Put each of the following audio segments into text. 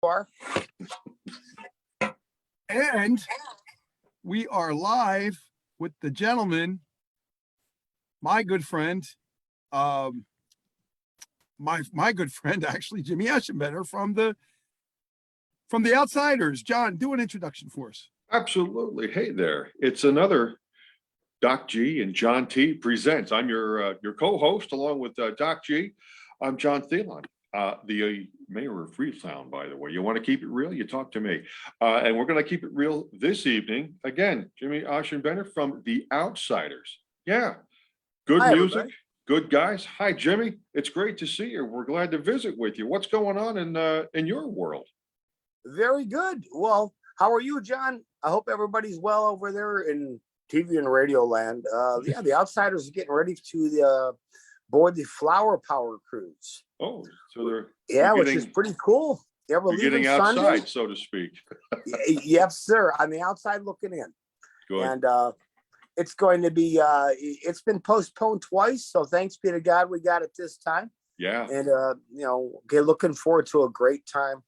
Are. And we are live with the gentleman, my good friend, my good friend, actually, Jimmy Aschebener from the Outsiders. John, do an introduction for us. Absolutely. Hey there. It's another Doc G and John T presents. I'm your co-host along with Doc G. I'm John Thielon, the mayor of Freetown, by the way. You want to keep it real? You talk to me. And we're going to keep it real this evening. Again, Jimmy Aschebener from the Outsiders. Yeah. Good Hi, music. everybody. Good guys. Hi, Jimmy. It's great to see you. We're glad to visit with you. What's going on in your world? Very good. Well, how are you, John? I hope everybody's well over there in TV and radio land. Yeah, the Outsiders are getting ready to board the Flower Power cruise. Oh, so which is pretty cool. Yeah, we're getting leaving outside, Sunday. so to speak. Yes, sir. On the outside looking in. Good. And it's going to be, it's been postponed twice. So thanks be to God we got it this time. Yeah. And, looking forward to a great time.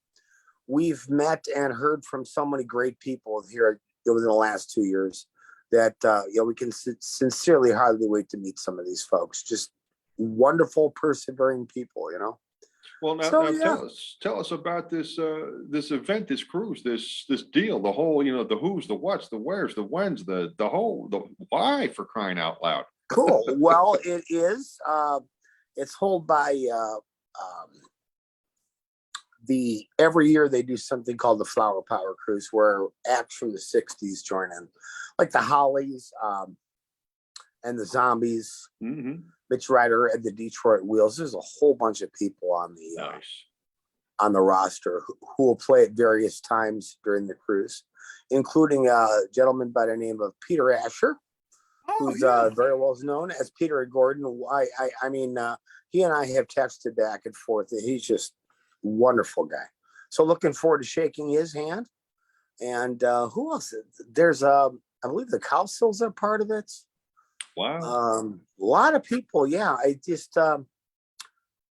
We've met and heard from so many great people here within the last 2 years that, we can sincerely hardly wait to meet some of these folks. Just wonderful, persevering people, Well, now tell us about this event, this cruise, this deal, the whole, the who's, the what's, the where's, the when's, the why, for crying out loud. Cool. Well, it is. It's held by every year they do something called the Flower Power Cruise, where acts from the 60s join in, like the Hollies and the Zombies. Mm-hmm. Mitch Ryder and the Detroit Wheels. There's a whole bunch of people on the roster who will play at various times during the cruise, including a gentleman by the name of Peter Asher, who's very well known as Peter Gordon. I mean, he and I have texted back and forth. He's just a wonderful guy. So looking forward to shaking his hand. And who else? There's I believe the Cowsills are part of it. Wow. A lot of people. Yeah.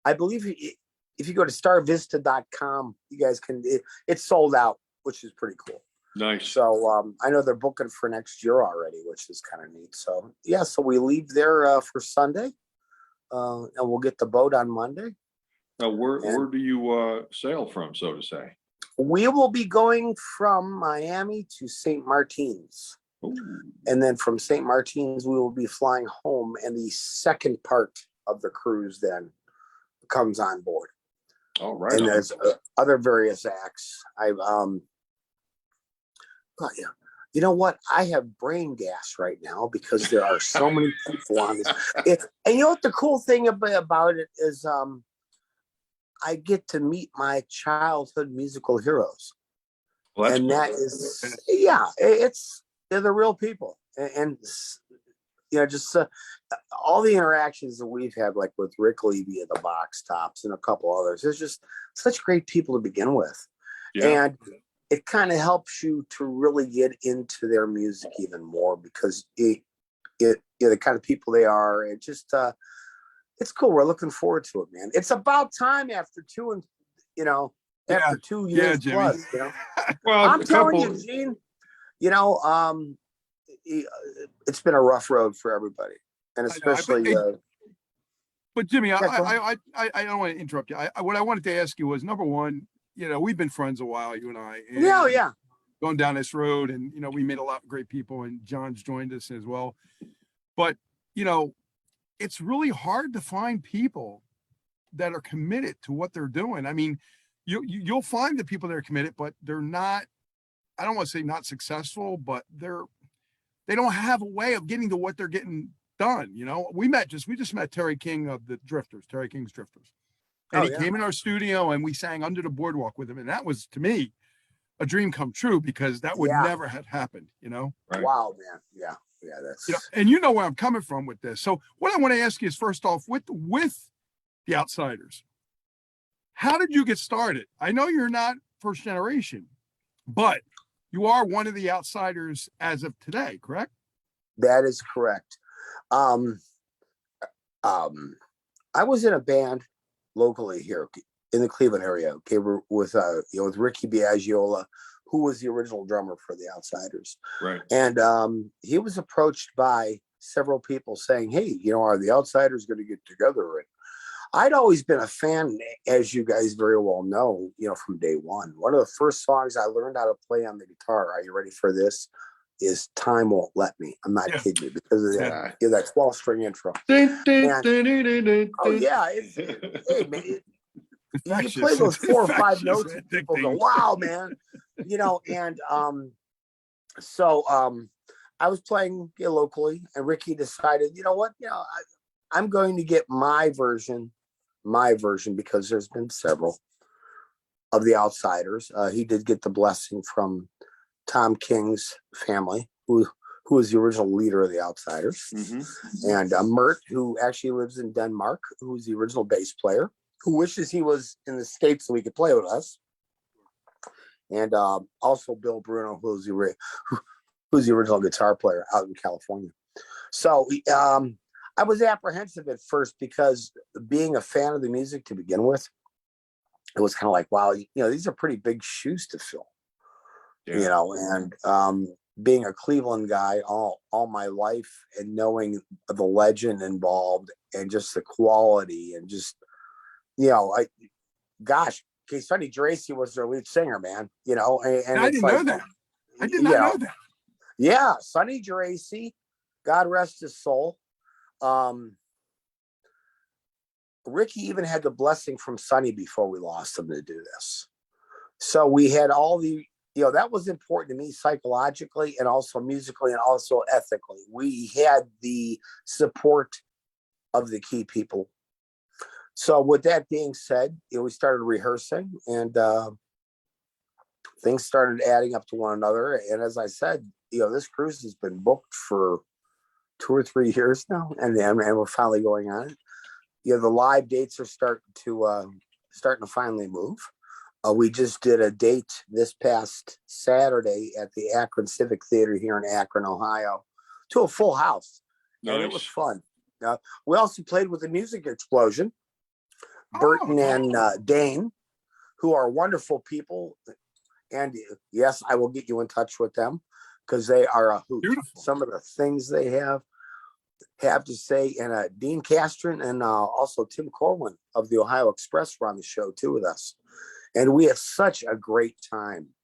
I believe if you go to starvista.com, you guys can, it's sold out, which is pretty cool. Nice. So I know they're booking for next year already, which is kind of neat. So yeah, so we leave there for Sunday and we'll get the boat on Monday. Now, where do you sail from, so to say? We will be going from Miami to St. Martin's. Ooh. And then from St. Martin's, we will be flying home, and the second part of the cruise then comes on board. All right. And there's other various acts. You know what? I have brain gas right now because there are so many people on this. And you know what the cool thing about it is, I get to meet my childhood musical heroes. Well, and that is, they're the real people. And just all the interactions that we've had, like with Rick Levy of the Box Tops and a couple others, there's just such great people to begin with. Yeah. And it kind of helps you to really get into their music even more because the kind of people they are. It just, it's cool. We're looking forward to it, man. It's about time after 2 years plus, Well, I'm telling you, Gene, it's been a rough road for everybody, and especially. But Jimmy, I don't want to interrupt you. What I wanted to ask you was, number one, we've been friends a while, you and I. And yeah. Going down this road, and we made a lot of great people, and John's joined us as well. But it's really hard to find people that are committed to what they're doing. I mean, you'll find the people that are committed, but they're not. I don't want to say not successful, but they don't have a way of getting to what they're getting done. We just met Terry King of the Drifters, Terry King's Drifters. And he came in our studio and we sang Under the Boardwalk with him. And that was, to me, a dream come true because that would never have happened, Right. Wow, man. Yeah. Yeah. That's, and where I'm coming from with this. So what I want to ask you is, first off, with the Outsiders, how did you get started? I know you're not first generation, but you are one of the Outsiders as of today, correct? That is correct. I was in a band locally here in the Cleveland area. Okay, with with Ricky Biagiola, who was the original drummer for the Outsiders. Right. And he was approached by several people saying, "Hey, are the Outsiders going to get together?" And I'd always been a fan, as you guys very well know, from day one. One of the first songs I learned how to play on the guitar, are you ready for this? Is Time Won't Let Me. I'm not kidding you, because of that 12-string intro. Oh yeah, hey man, you play those 4 or 5 notes and people go, wow, man. And so I was playing locally, and Ricky decided, what, I'm going to get my version, because there's been several of the Outsiders. He did get the blessing from Tom King's family, who was the original leader of the Outsiders, and Mert, who actually lives in Denmark, who was the original bass player, who wishes he was in the States so he could play with us, and also Bill Bruno, who's the original guitar player out in California. So I was apprehensive at first, because being a fan of the music to begin with, it was kind of like, wow, these are pretty big shoes to fill. And being a Cleveland guy all my life, and knowing the legend involved, and just the quality, and just, Sonny Geraci was their lead singer, man, and I didn't know that. I did not know that. Yeah, Sonny Geraci, God rest his soul. Ricky even had the blessing from Sonny before we lost him to do this. So we had all the, that was important to me psychologically, and also musically, and also ethically. We had the support of the key people. So with that being said, we started rehearsing, and things started adding up to one another. And as I said, this cruise has been booked for 2 or 3 years now, and we're finally going on it. The live dates are starting to finally move. We just did a date this past Saturday at the Akron Civic Theater here in Akron, Ohio, to a full house. Nice. And it was fun. We also played with the Music Explosion, Burton and Dane, who are wonderful people. And yes, I will get you in touch with them, because they are a hoot. Beautiful. Some of the things they have to say, and Dean Castron, and also Tim Corwin of the Ohio Express were on the show too with us, and we had such a great time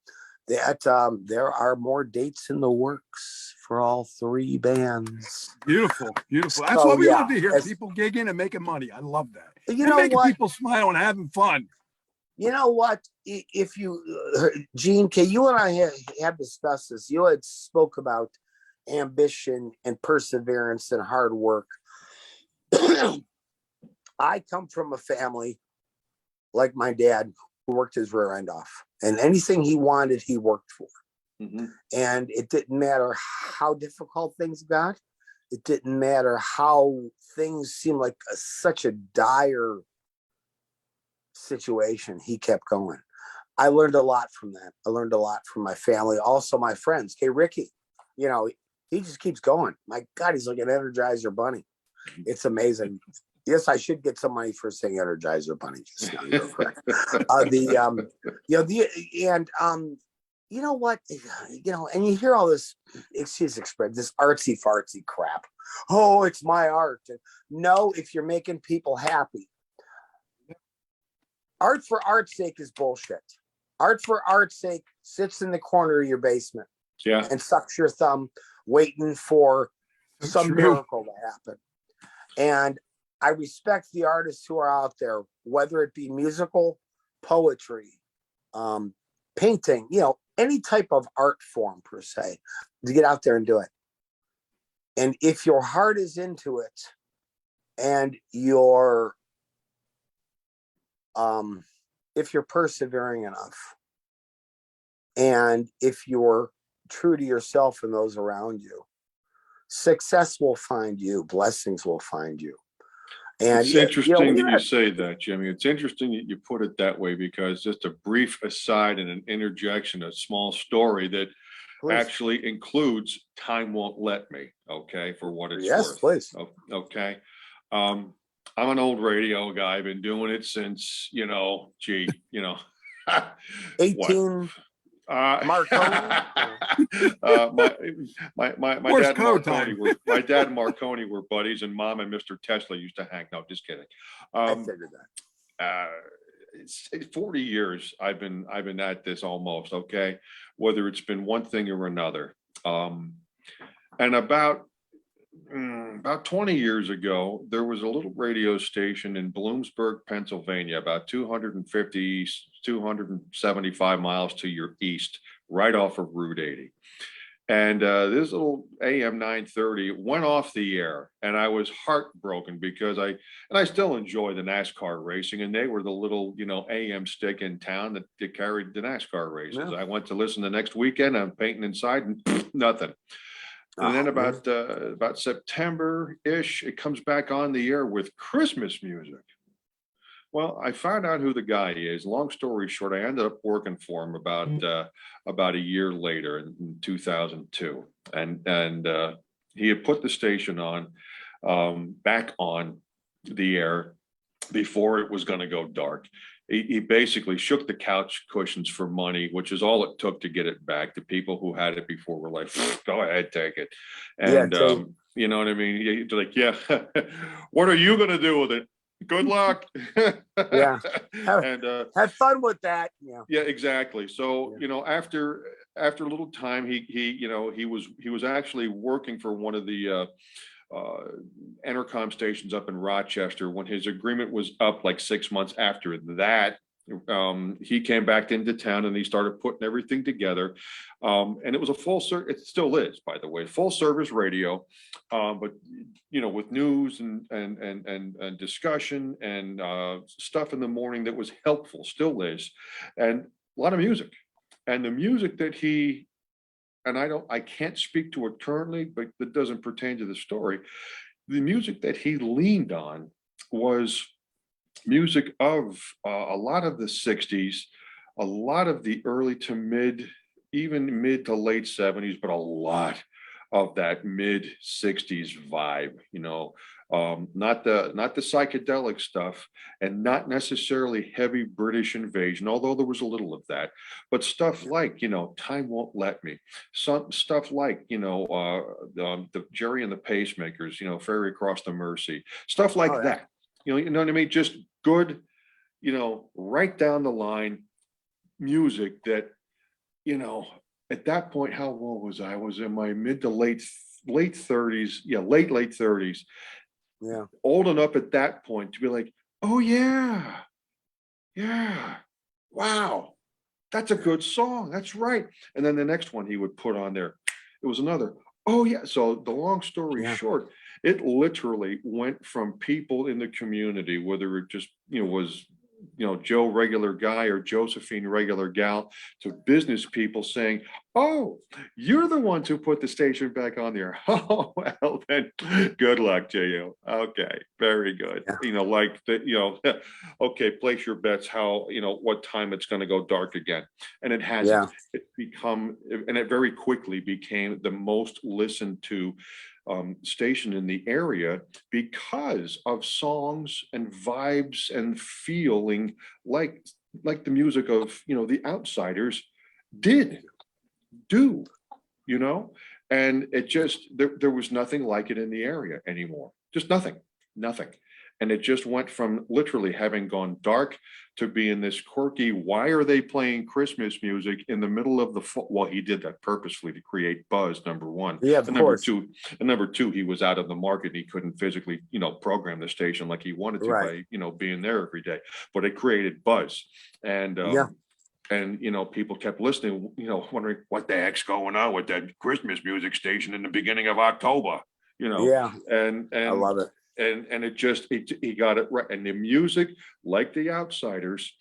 that there are more dates in the works for all 3 bands. Beautiful. That's what we love to hear. People gigging and making money. I love that. Making people smile and having fun. You know what? If you, Gene, you and I have discussed this. You had spoke about ambition and perseverance and hard work. I come from a family like my dad, who worked his rear end off, and anything he wanted, he worked for. And it didn't matter how difficult things got. It didn't matter how things seemed like such a dire situation. He kept going. I learned a lot from that. I learned a lot from my family, also my friends. Hey, Ricky, he just keeps going. My God, he's like an Energizer bunny. It's amazing. Yes, I should get some money for saying Energizer bunny. Just now, you're correct. You know what? And you hear all this, excuse express, this artsy fartsy crap. Oh, it's my art. No, if you're making people happy. Art for art's sake is bullshit. Art for art's sake sits in the corner of your basement, and sucks your thumb, waiting for some miracle to happen. And I respect the artists who are out there, whether it be musical, poetry, painting, any type of art form per se, to get out there and do it. And if your heart is into it, and if you're persevering enough, and if you're true to yourself and those around you, success will find you, blessings will find you. And it's interesting that you say that, Jimmy. It's interesting that you put it that way, because just a brief aside and an interjection, a small story that actually includes Time Won't Let Me, okay, for what it's worth. Yes, please. Okay. I'm an old radio guy. I've been doing it since, what? 18 Marconi. My Morse dad and code Marconi time. were my dad and Marconi were buddies, and Mom and Mr. Tesla used to hang. No, just kidding. I figured that. It's 40 years I've been at this almost, okay, whether it's been one thing or another. And about 20 years ago, there was a little radio station in Bloomsburg, Pennsylvania, about 250, 275 miles to your east, right off of Route 80. And this little AM 930 went off the air, and I was heartbroken because I still enjoy the NASCAR racing, and they were the little, AM stick in town that carried the NASCAR races. Yeah. I went to listen the next weekend. I'm painting inside, and nothing. And then about September-ish, it comes back on the air with Christmas music. Well, I found out who the guy is. Long story short, I ended up working for him about a year later in 2002, and he had put the station on back on the air before it was going to go dark. He basically shook the couch cushions for money, which is all it took to get it back. The people who had it before were like, "Go ahead, take it." And you know what I mean? They're like, "Yeah, what are you going to do with it? Good luck." Yeah. And Have fun with that. Yeah. yeah, exactly. So, after a little time, he was actually working for one of the Entercom stations up in Rochester. When his agreement was up, like 6 months after that, he came back into town and he started putting everything together. And it was a full service, it still is, by the way, full service radio. But with news and discussion and stuff in the morning that was helpful, still is, and a lot of music. And the music that I can't speak to it currently, but that doesn't pertain to the story. The music that he leaned on was music of a lot of the 60s, a lot of the early to even mid to late 70s, but a lot of that mid 60s vibe, not the psychedelic stuff, and not necessarily heavy British invasion, although there was a little of that, but stuff like, Time Won't Let Me, some stuff like, the Jerry and the Pacemakers, Ferry Across the Mersey, stuff like that. You know what I mean? Just good, right down the line music that, at that point, how old was I? I was in my mid to late 30s. Yeah, late 30s. Yeah. Old enough at that point to be like, oh yeah, wow, that's a good song. That's right. And then the next one he would put on there, it was another, oh yeah. So the long story short, it literally went from people in the community, whether it just, was, Joe regular guy or Josephine regular gal, to business people saying, oh, you're the ones who put the station back on there. Oh, well, then good luck to you. Okay, very good. Okay, place your bets how, what time it's going to go dark again. And it has it very quickly became the most listened to station in the area because of songs and vibes and feeling like the music of the Outsiders do, and it just there was nothing like it in the area anymore. Just nothing. And it just went from literally having gone dark to being this quirky, why are they playing Christmas music in the middle of the well, he did that purposefully to create buzz, number one. Yeah, of course. Number two, he was out of the market. He couldn't physically, program the station like he wanted to by, being there every day. But it created buzz. And and people kept listening, wondering what the heck's going on with that Christmas music station in the beginning of October, Yeah. And I love it. And he got it right. And the music, like the Outsiders,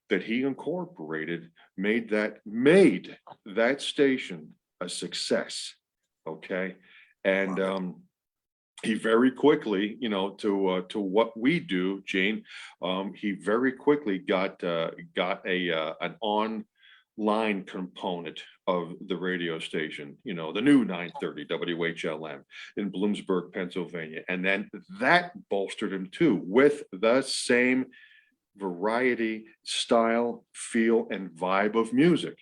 that he incorporated made that station a success. Okay. And he very quickly, to what we do, Gene, he very quickly got an line component of the radio station, you know, the new 930 WHLM in Bloomsburg, Pennsylvania. And then that bolstered him too, with the same variety, style, feel, and vibe of music.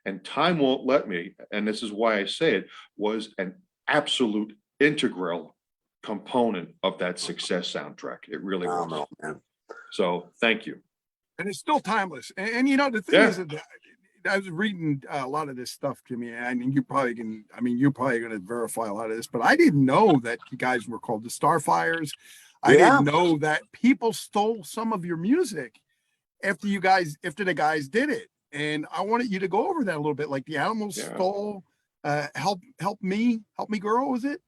And Time Won't Let Me, and this is why I say it, was an absolute integral component of that success soundtrack. It really was. Phenomenal, man. So thank you. And it's still timeless. And you know, the thing Yeah. is that I was reading a lot of this stuff, Jimmy, and you probably can, I mean, you're probably going to verify a lot of this, but I didn't know that you guys were called the Starfires. I Yeah. didn't know that people stole some of your music after the guys did it. And I wanted you to go over that a little bit, like the Animals Yeah. stole help me girl, was it?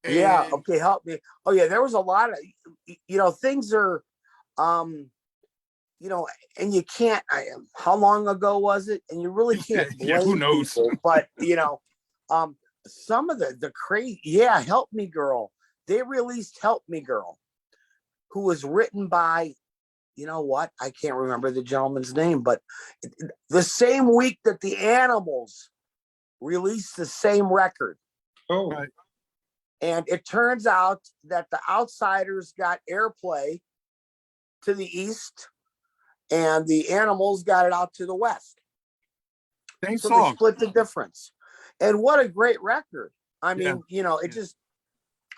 Yeah. And- Okay. Help me. Oh yeah. There was a lot of, things are, and you can't, how long ago was it? And you really can't blame Yeah, who knows? people, but some of the crazy, Help Me Girl. They released Help Me Girl, who was written by, you know what? I can't remember the gentleman's name, but the same week that the Animals released the same record. Oh, Right. And it turns out that the Outsiders got airplay to the east and the Animals got it out to the west. Same So they song. split the difference. And what a great record. I mean, Yeah. just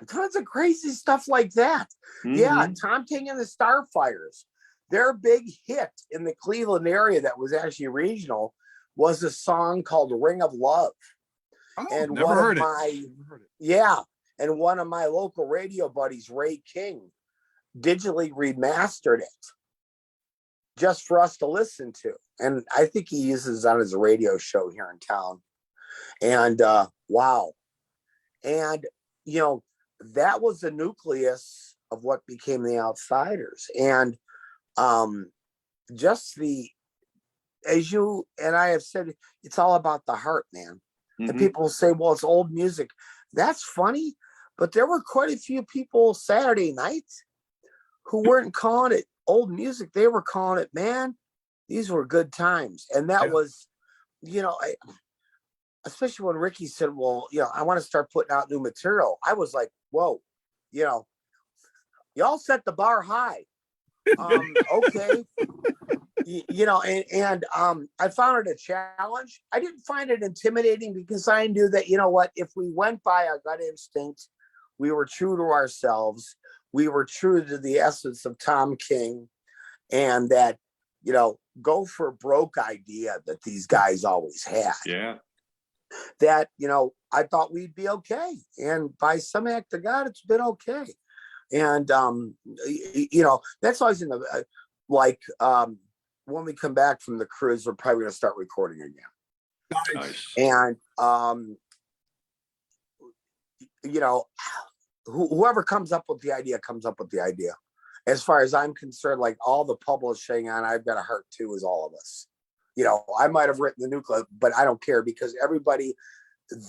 tons of crazy stuff like that. Yeah, Tom King and the Starfires. Their big hit in the Cleveland area that was actually regional was a song called Ring of Love. Oh, And never heard it. Yeah. And one of my local radio buddies, Ray King, digitally remastered it just for us to listen to. And I think he uses it on his radio show here in town. And wow. And, that was the nucleus of what became the Outsiders. And just as you and I have said, it's all about the heart, man. And people say, well, it's old music. That's funny. But there were quite a few people Saturday night who weren't calling it old music. They were calling it, man, these were good times. And that was, especially when Ricky said, well, I want to start putting out new material. I was like, whoa, y'all set the bar high. Okay. I found it a challenge. I didn't find it intimidating because I knew that, if we went by our gut instinct, we were true to ourselves. We were true to the essence of Tom King, and that, go for broke idea that these guys always had. Yeah. That, I thought we'd be okay. And by some act of God, it's been okay. And, that's always in the, when we come back from the cruise, we're probably going to start recording again. Nice. And, whoever comes up with the idea comes up with the idea. As far as I'm concerned, like all the publishing on I've Got a Heart Too is all of us. I might have written the nucleus, but I don't care because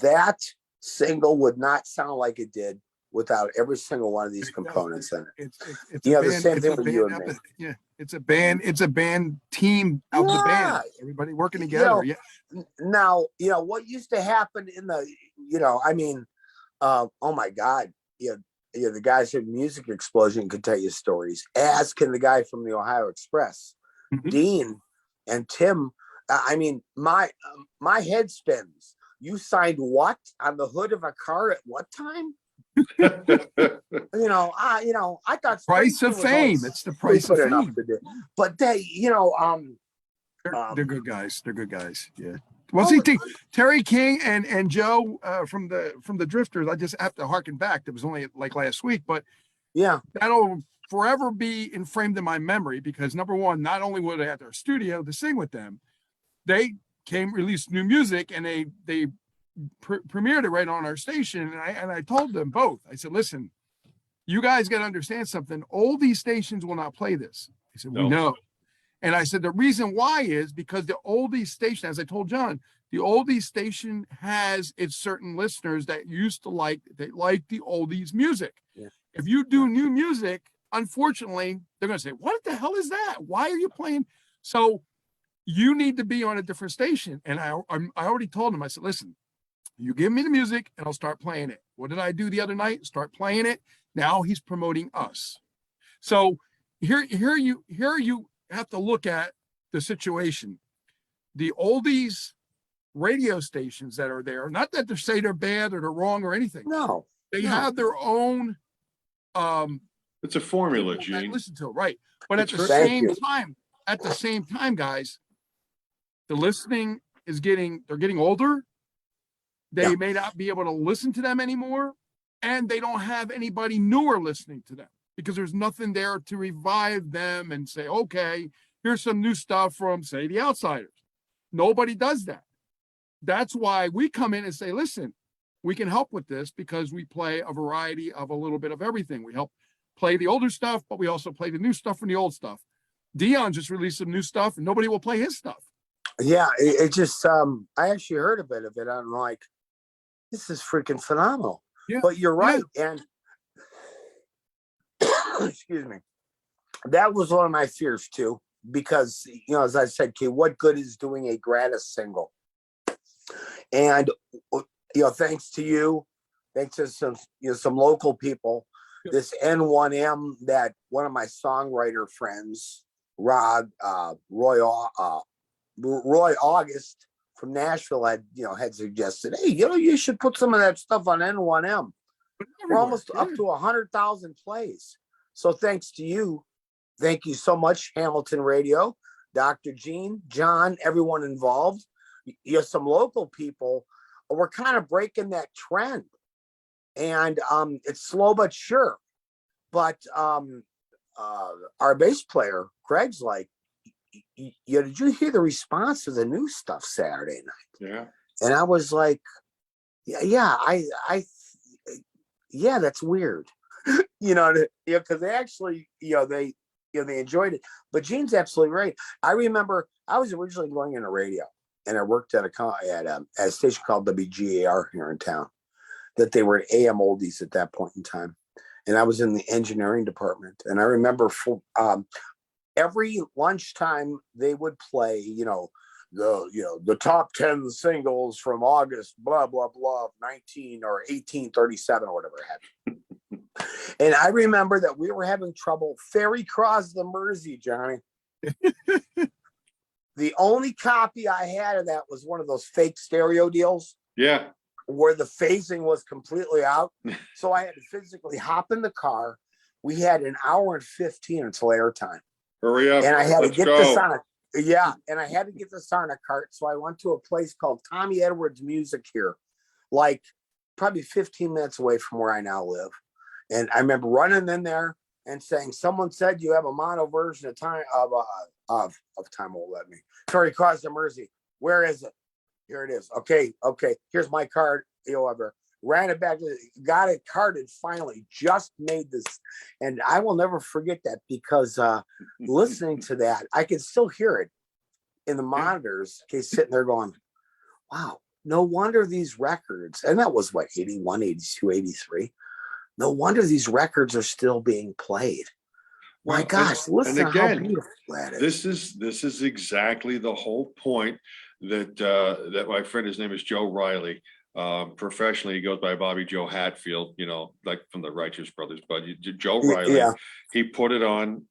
that single would not sound like it did without every single one of these components in it. It's the same thing with you and me. Yeah, it's a band team of the band. Everybody working together. Now, what used to happen in the, oh my God, the guys at Music Explosion could tell you stories, as can the guy from the Ohio Express, Dean and Tim. My head spins. You signed what on the hood of a car at what time? I thought price of fame. It's the price of fame. But they, they're good guys. They're good guys. Yeah. Well, see, Terry King and Joe from the Drifters. I just have to harken back. It was only like last week, but that'll forever be framed in my memory because number one, not only were they at their studio to sing with them, they released new music and they premiered it right on our station. And I told them both. I said, listen, you guys got to understand something. All these stations will not play this. He said, we know. And I said, the reason why is because the oldies station, as I told John, the oldies station has its certain listeners that used to like the oldies music. Yeah. If you do new music, unfortunately, they're going to say, what the hell is that? Why are you playing? So you need to be on a different station. And I already told him, I said, listen, you give me the music and I'll start playing it. What did I do the other night? Start playing it. Now he's promoting us. So here you have to look at the situation. The oldies radio stations that are there, not that they say they're bad or they're wrong or anything. No, They no. have their own It's a formula, people that Gene. listen to it, right? But at the Thank same you. time, guys, the listening is they're getting older. They Yeah. may not be able to listen to them anymore, and they don't have anybody newer listening to them because there's nothing there to revive them and say, okay, here's some new stuff from, say, the Outsiders. Nobody does that. That's why we come in and say, listen, we can help with this because we play a variety of a little bit of everything. We help play the older stuff, but we also play the new stuff from the old stuff. Dion just released some new stuff and nobody will play his stuff. Yeah, it just I actually heard a bit of it. I'm like, this is freaking phenomenal. Yeah. But you're right. And excuse me. That was one of my fears too, because as I said, okay, what good is doing a gratis single? And thanks to you, thanks to some local people, this N1M that one of my songwriter friends, Roy August from Nashville had suggested, hey, you should put some of that stuff on N1M. We're almost up to 100,000 plays. So thanks to you. Thank you so much, Hamilton Radio, Dr. Gene, John, everyone involved. Some local people. We're kind of breaking that trend. And it's slow but sure. But our bass player, Craig's like, did you hear the response to the new stuff Saturday night? Yeah. And I was like, yeah, that's weird. Because they actually, they enjoyed it. But Gene's absolutely right. I remember I was originally going into radio, and I worked at a station called WGAR here in town. That they were AM oldies at that point in time, and I was in the engineering department. And I remember every lunchtime they would play, the top 10 singles from August, blah blah blah, 1837 or whatever it had. And I remember that we were having trouble ferry cross the Mersey, Johnny. The only copy I had of that was one of those fake stereo deals. Yeah. Where the phasing was completely out. So I had to physically hop in the car. We had an hour and 15 until airtime. Hurry up. And I had Let's to get go. this on and I had to get this on a cart. So I went to a place called Tommy Edwards Music here, like probably 15 minutes away from where I now live. And I remember running in there and saying, someone said you have a mono version of Time Won't Let Me. Sorry, Cross the Mersey. Where is it? Here it is. Okay. Here's my card. Ever ran it back, got it carded. Finally, just made this, and I will never forget that because listening to that, I can still hear it in the monitors. Okay, sitting there going, "Wow, no wonder these records." And that was what 81, 82, 83. No wonder these records are still being played. My gosh, listen to how beautiful that is. This is exactly the whole point that my friend, his name is Joe Riley. Professionally, he goes by Bobby Joe Hatfield, like from the Righteous Brothers. But Joe Riley, he put it on.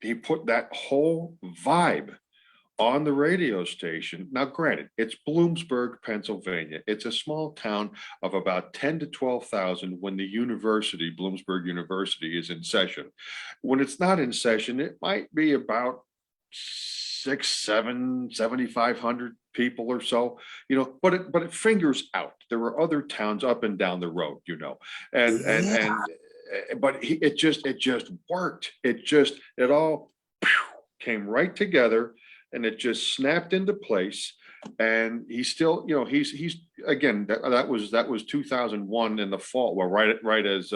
He put that whole vibe on the radio station. Now, granted, it's Bloomsburg, Pennsylvania. It's a small town of about 10 to 12,000 when the university, Bloomsburg University, is in session. When it's not in session, it might be about 7,500 people or so, but it fingers out. There were other towns up and down the road, but it just worked. It all came right together, and it just snapped into place. And he's still, he's again, that was 2001 in the fall. Well, right as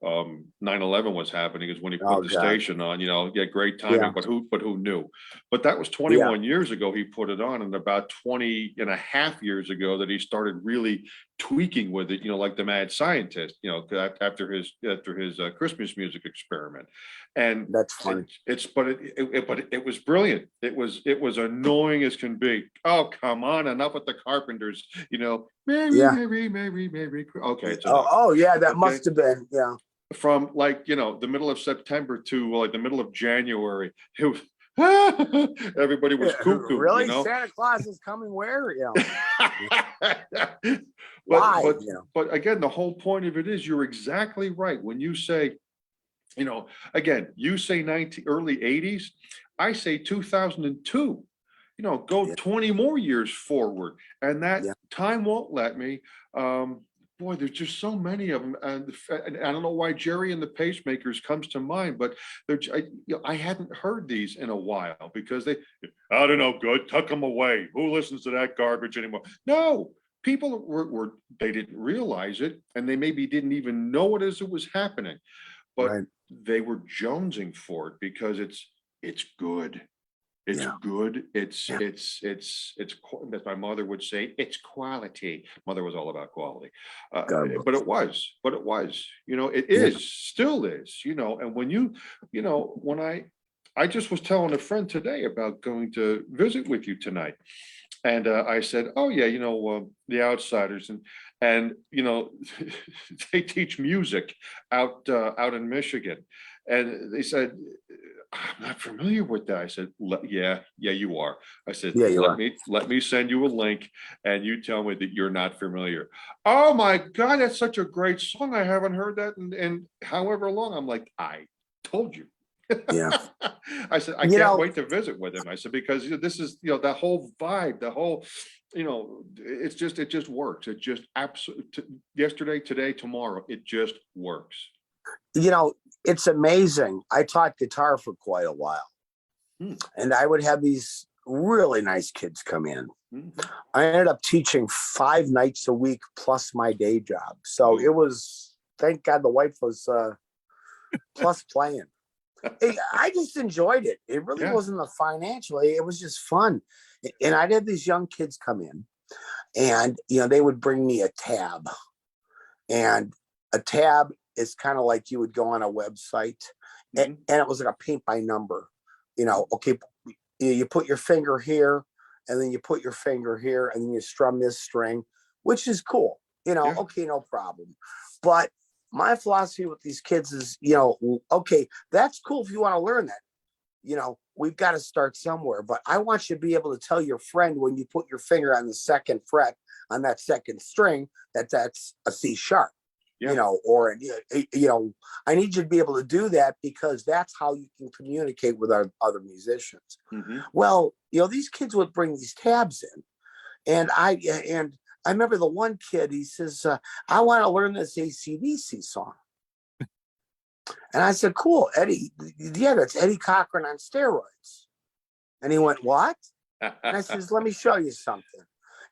9/11 was happening is when he put Oh, the God. station on, great timing, Yeah. but who knew? But that was 21 years ago he put it on, and about 20 and a half years ago that he started really tweaking with it, like the mad scientist, after his Christmas music experiment. And That's funny. but it was brilliant. It was annoying as can be. Oh, come on, enough with the Carpenters, Mary, Yeah. Mary, Mary, Mary. Okay, it's Oh, enough. oh yeah, that Okay. must have been, yeah. From the middle of September to like the middle of January, it was everybody was cuckoo, Really? Santa Claus is coming where? but, Why? but but again, the whole point of it is you're exactly right when you say, again, you say early 80s, I say 2002. Go 20 more years forward, and that time won't let me. Boy, there's just so many of them, and I don't know why Jerry and the Pacemakers comes to mind, but I hadn't heard these in a while because they, I don't know, good, tuck them away. Who listens to that garbage anymore? No, people were they didn't realize it, and they maybe didn't even know it as it was happening, but they were jonesing for it because it's good. It's good. It's as my mother would say, it's quality. Mother was all about quality. But it was, it is, still is, and when when I just was telling a friend today about going to visit with you tonight. And I said, oh yeah, the Outsiders, and they teach music out in Michigan. And they said, I'm not familiar with that. I said, yeah, you are. I said, let me send you a link and you tell me that you're not familiar. Oh my God, that's such a great song. I haven't heard that in however long. I'm like, I told you. Yeah. I said, I can't wait to visit with him. I said, because this is, that whole vibe, the whole, it just works. It just absolutely, yesterday, today, tomorrow, it just works. It's amazing. I taught guitar for quite a while, and I would have these really nice kids come in. I ended up teaching 5 nights a week plus my day job. So it was, thank God the wife was plus playing. I just enjoyed it. It really wasn't the financially, it was just fun. And I'd have these young kids come in, and they would bring me a tab. And a tab is kind of like you would go on a website, and it was like a paint by number. Okay, you put your finger here, and then you put your finger here, and then you strum this string, which is cool. Okay, no problem. But my philosophy with these kids is, okay, that's cool if you want to learn that. We've got to start somewhere, but I want you to be able to tell your friend when you put your finger on the 2nd fret on that 2nd string that's a C sharp. Or I need you to be able to do that because that's how you can communicate with our other musicians. Well, these kids would bring these tabs in, and I remember the one kid, he says, I want to learn this AC/DC song. And I said, cool, Eddie. Yeah, that's Eddie Cochran on steroids. And he went, what? And I says, let me show you something.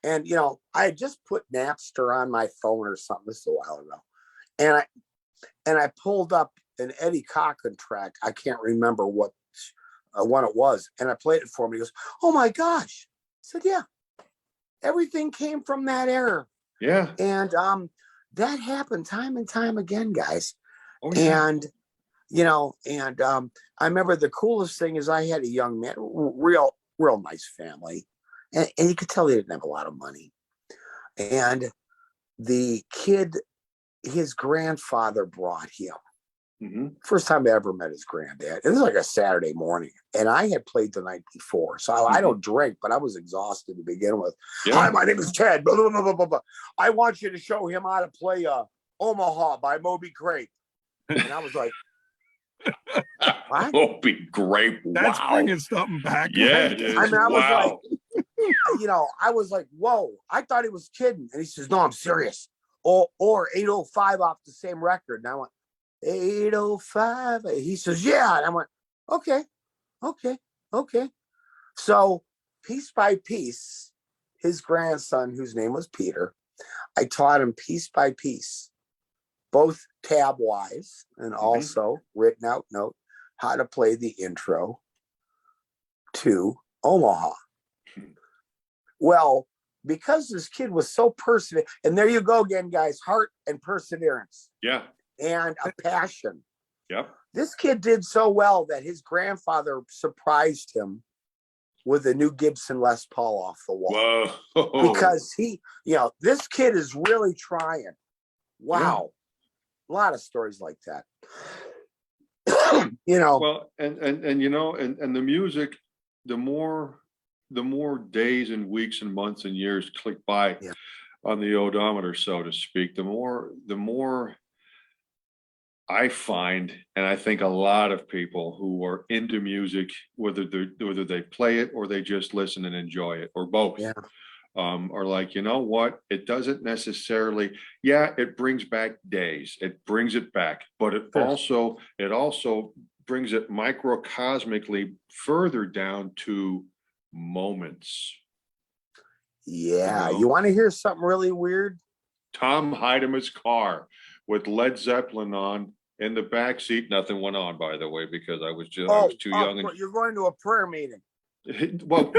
And, I had just put Napster on my phone or something. This is a while ago. And I pulled up an Eddie Cochran track. I can't remember what one it was. And I played it for him. He goes, oh my gosh. I said, yeah, everything came from that era. Yeah. And that happened time and time again, guys. Oh, yeah. And, I remember the coolest thing is I had a young man, real nice family. And you could tell they didn't have a lot of money. And the kid, his grandfather brought him. First time I ever met his granddad. It was like a Saturday morning, and I had played the night before, so I don't drink, but I was exhausted to begin with. Hi, my name is Ted. Blah, blah, blah, blah, blah, blah. I want you to show him how to play Omaha by Moby Grape. And I was like, what? Moby Grape. That's bringing something back. Yeah, it is. I mean, Wow. I was like, whoa, I thought he was kidding. And he says, no, I'm serious. Or 805 off the same record. And I went, 805. He says, yeah. And I went, okay. So piece by piece, his grandson, whose name was Peter, I taught him piece by piece. both tab wise and also written out note how to play the intro to Omaha. Well, because this kid was so perseverant, and there you go again, guys, heart and perseverance. Yeah. And a passion. Yep. This kid did so well that his grandfather surprised him with a new Gibson Les Paul off the wall. Whoa. Because this kid is really trying. Wow. Yeah. A lot of stories like that. Well, and the music, the more days and weeks and months and years click by on the odometer, so to speak, the more I find, and I think a lot of people who are into music, whether they play it or they just listen and enjoy it, or both, are like, you know what? It doesn't necessarily, it brings back days, it brings it back, but it also brings it microcosmically further down to moments. Yeah, you want to hear something really weird? Tom Heideman's car with Led Zeppelin on in the back seat. Nothing went on, by the way, because I was too young. And you're going to a prayer meeting. Well,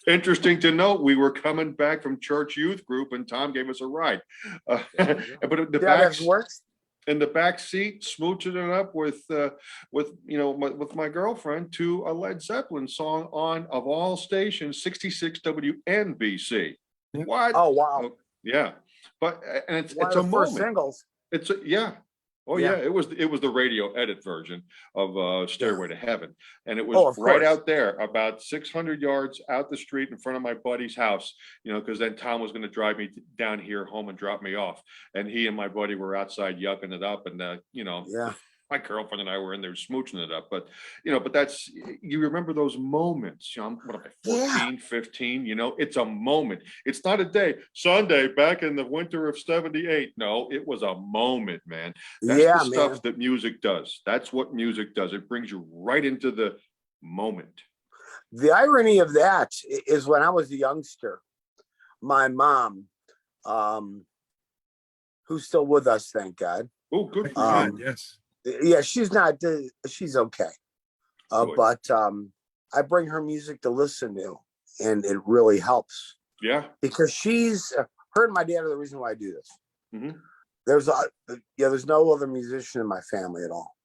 interesting to note, we were coming back from church youth group, and Tom gave us a ride. But in the back seat, smooching it up with my girlfriend to a Led Zeppelin song on, of all stations, 66 WNBC. What? Oh wow! Yeah, but and it's a moment. Singles. It's it was the radio edit version of Stairway to Heaven, and it was right out there, about 600 yards out the street in front of my buddy's house. Because then Tom was going to drive me down here home and drop me off, and he and my buddy were outside yucking it up, and my girlfriend and I were in there smooching it up. But but that's, you remember those moments. What am I, 14, 15? It's a moment. It's not a day. Sunday back in the winter of 78. No, it was a moment, man. That's the stuff that music does. That's what music does. It brings you right into the moment. The irony of that is, when I was a youngster, my mom, who's still with us, thank God. Oh, good for God. Yes. Yeah, she's okay. But I bring her music to listen to, and it really helps. Yeah. Because her and my dad are the reason why I do this. Mm-hmm. There's no other musician in my family at all.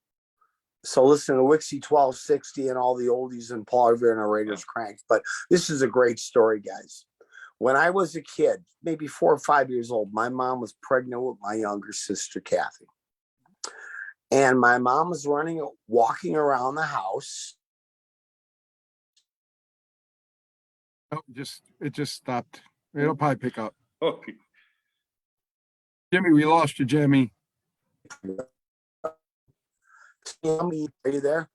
So listen to Wixie 1260 and all the oldies and Paul Revere and our Raiders cranks. But this is a great story, guys. When I was a kid, maybe 4 or 5 years old, my mom was pregnant with my younger sister, Kathy. And my mom was walking around the house. Oh, it just stopped. It'll probably pick up. Okay. Jimmy, we lost you, Jimmy. Are you there?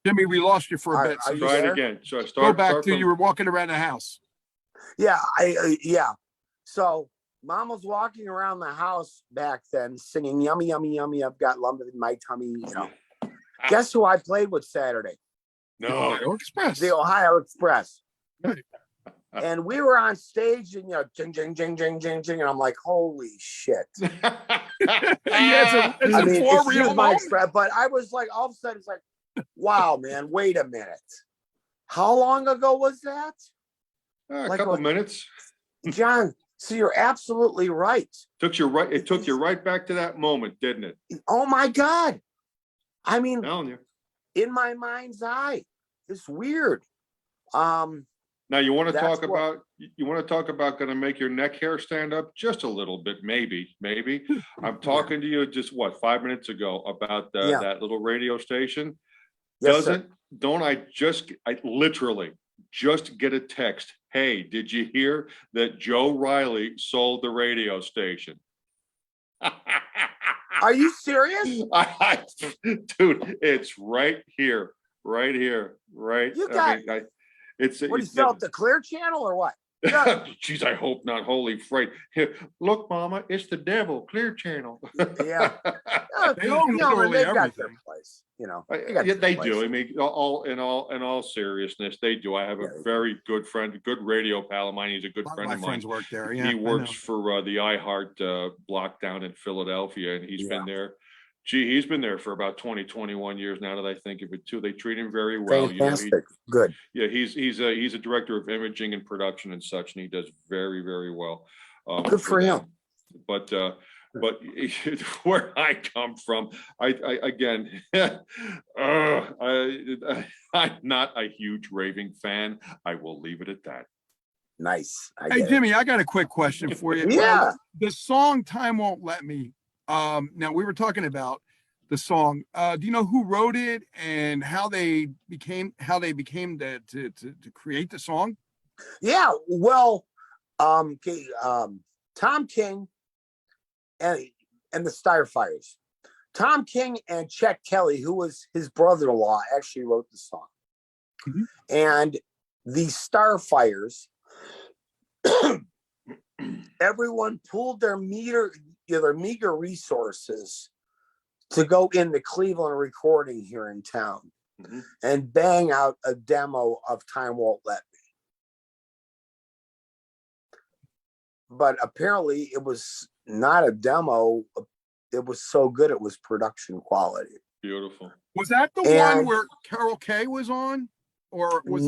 Jimmy, we lost you for a bit. So try it again. So go back to you were walking around the house. Yeah, So Mom was walking around the house back then singing "Yummy, Yummy, Yummy, I've got lump in my tummy." Guess who I played with Saturday? The Ohio Express. The Ohio Express. And we were on stage, and jing, jing, jing, jing, jing, jing, and I'm like, holy shit. Excuse my express, but I was like, all of a sudden, it's like, wow, man, wait a minute. How long ago was that? A couple minutes. John, so you're absolutely right. It took you right back to that moment, didn't it? Oh my God. I mean, in my mind's eye, it's weird. Now you want to talk about going to make your neck hair stand up just a little bit, maybe. I'm talking to you just 5 minutes ago about that little radio station. Don't I literally just get a text? Hey, did you hear that Joe Riley sold the radio station? Are you serious? Dude, it's right here. You got what, you sell the Clear Channel or what? Yeah. Jeez, I hope not. Holy freight. Here, look, Mama, it's the devil. Clear channel. Yeah. They own And literally they've got their everything. place. Yeah, they do. I mean, in all seriousness, they do. I have a very good friend, a good radio pal of mine. He's a good A lot of friend my of mine. friends work there. Yeah, He I works know. for the iHeart block down in Philadelphia, and he's been there. Gee, he's been there for about 21 years now that I think of it too. They treat him very well. Fantastic. Good. Yeah, he's a director of imaging and production and such, and he does very, very well. Good for him. But where I come from, I again, I'm not a huge raving fan. I will leave it at that. Nice. Hey, Jimmy, I got a quick question for you. Yeah. The song "Time Won't Let Me." Now we were talking about the song. Do you know who wrote it and how they became to create the song? Yeah. Well, okay, Tom King and the Starfires. Tom King and Chet Kelly, who was his brother-in-law, actually wrote the song. Mhm. And the Starfires, everyone pulled their meager resources to go into Cleveland recording here in town and bang out a demo of Time Won't Let Me. But apparently it was not a demo. It was so good it was production quality. Beautiful. Was that the one where Carol Kay was on, or was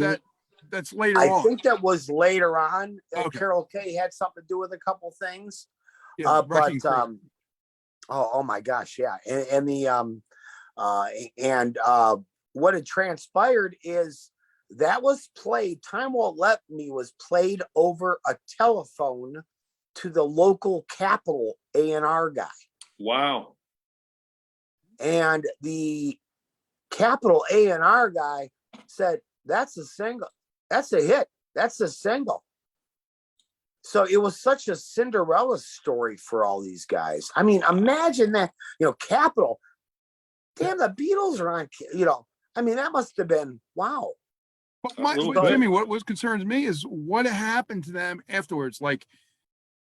that's later on? I think that was later on. Okay. Carol Kay had something to do with a couple things. Yeah, But oh my gosh, yeah. And what had transpired is that was played. Time Won't Let Me was played over a telephone to the local Capitol A&R guy. Wow. And the Capitol A&R guy said, "That's a single. That's a hit. That's a single." So it was such a Cinderella story for all these guys. I mean, imagine that, Capitol. Damn, the Beatles are on, I mean, that must have been, wow. But Jimmy, what concerns me is what happened to them afterwards. Like,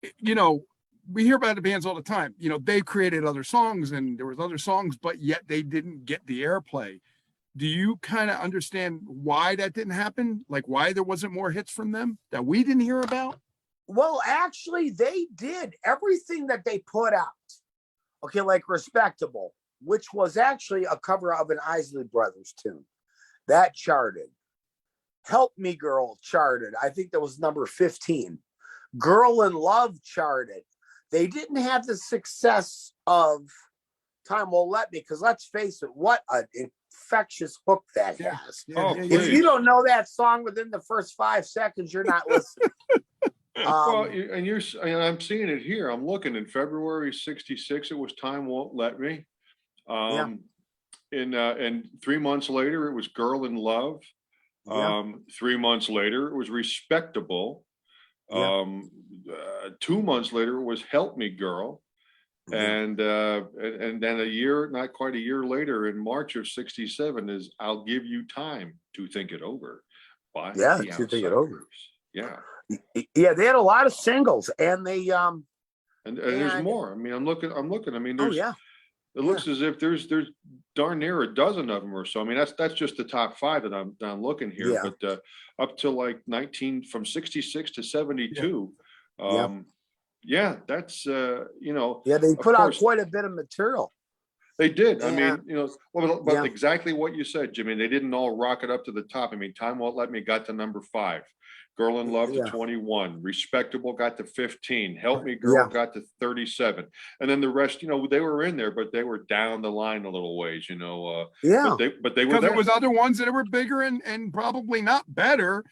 we hear about the bands all the time. They created other songs and there was other songs, but yet they didn't get the airplay. Do you kind of understand why that didn't happen? Like why there wasn't more hits from them that we didn't hear about? Well, actually, they did everything that they put out. Okay, like Respectable, which was actually a cover of an Isley Brothers tune. That charted. Help Me Girl charted. I think that was number 15. Girl in Love charted. They didn't have the success of Time Won't Let Me, because let's face it, what an infectious hook that has. If you don't know that song within the first 5 seconds, you're not listening. Well, and I'm seeing it here. I'm looking in February '66. It was Time Won't Let Me. And 3 months later, it was Girl in Love. 3 months later, it was Respectable. 2 months later, it was Help Me Girl. And then not quite a year later, in March of '67, is I'll Give You Time to Think It Over by the To Think It Over. Yeah. Yeah, they had a lot of singles, and they and there's more. I mean, I'm looking. I mean, there's it looks as if there's darn near a dozen of them or so. I mean, that's just the top 5 that I'm looking here. But up to like from '66 to '72. That's they put out quite a bit of material. They did. I mean, but exactly what you said, Jimmy. They didn't all rocket up to the top. I mean, Time Won't Let Me got to number 5. Girl in Love to 21. Respectable got to 15. Help Me Girl got to 37. And then the rest, they were in there, but they were down the line a little ways, But they were there. Because there was other ones that were bigger and probably not better,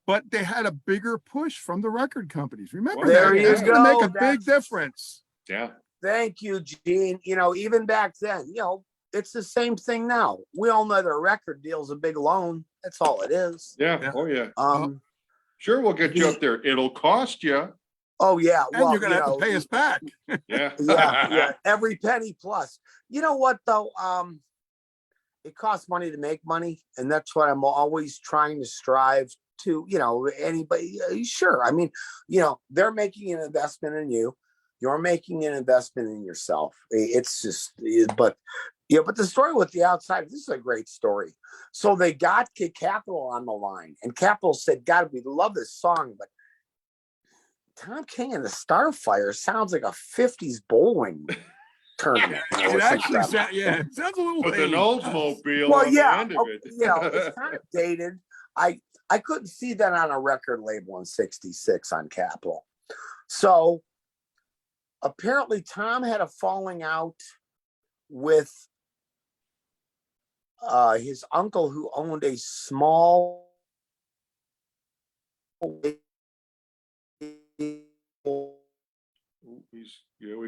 but they had a bigger push from the record companies. Remember that? That's going to make a big difference. Yeah. Thank you, Gene. Even back then, it's the same thing now. We all know the record deal's a big loan. That's all it is. Yeah. Oh, yeah. Sure, we'll get you up there. It'll cost you. Oh, yeah. And you're going to have to pay us back. Yeah. Every penny plus. You know what, though? It costs money to make money. And that's what I'm always trying to strive to, anybody, sure. I mean, they're making an investment in you. You're making an investment in yourself. It's just, but the story with the outside, this is a great story. So they got Capitol on the line, and Capitol said, God, we love this song, but Tom King and the Starfire sounds like a 50s bowling tournament. It actually it sounds a little with an Oldsmobile well, on the end of it. It's kind of dated. I couldn't see that on a record label in '66 on Capitol. So apparently Tom had a falling out with his uncle, who owned a small we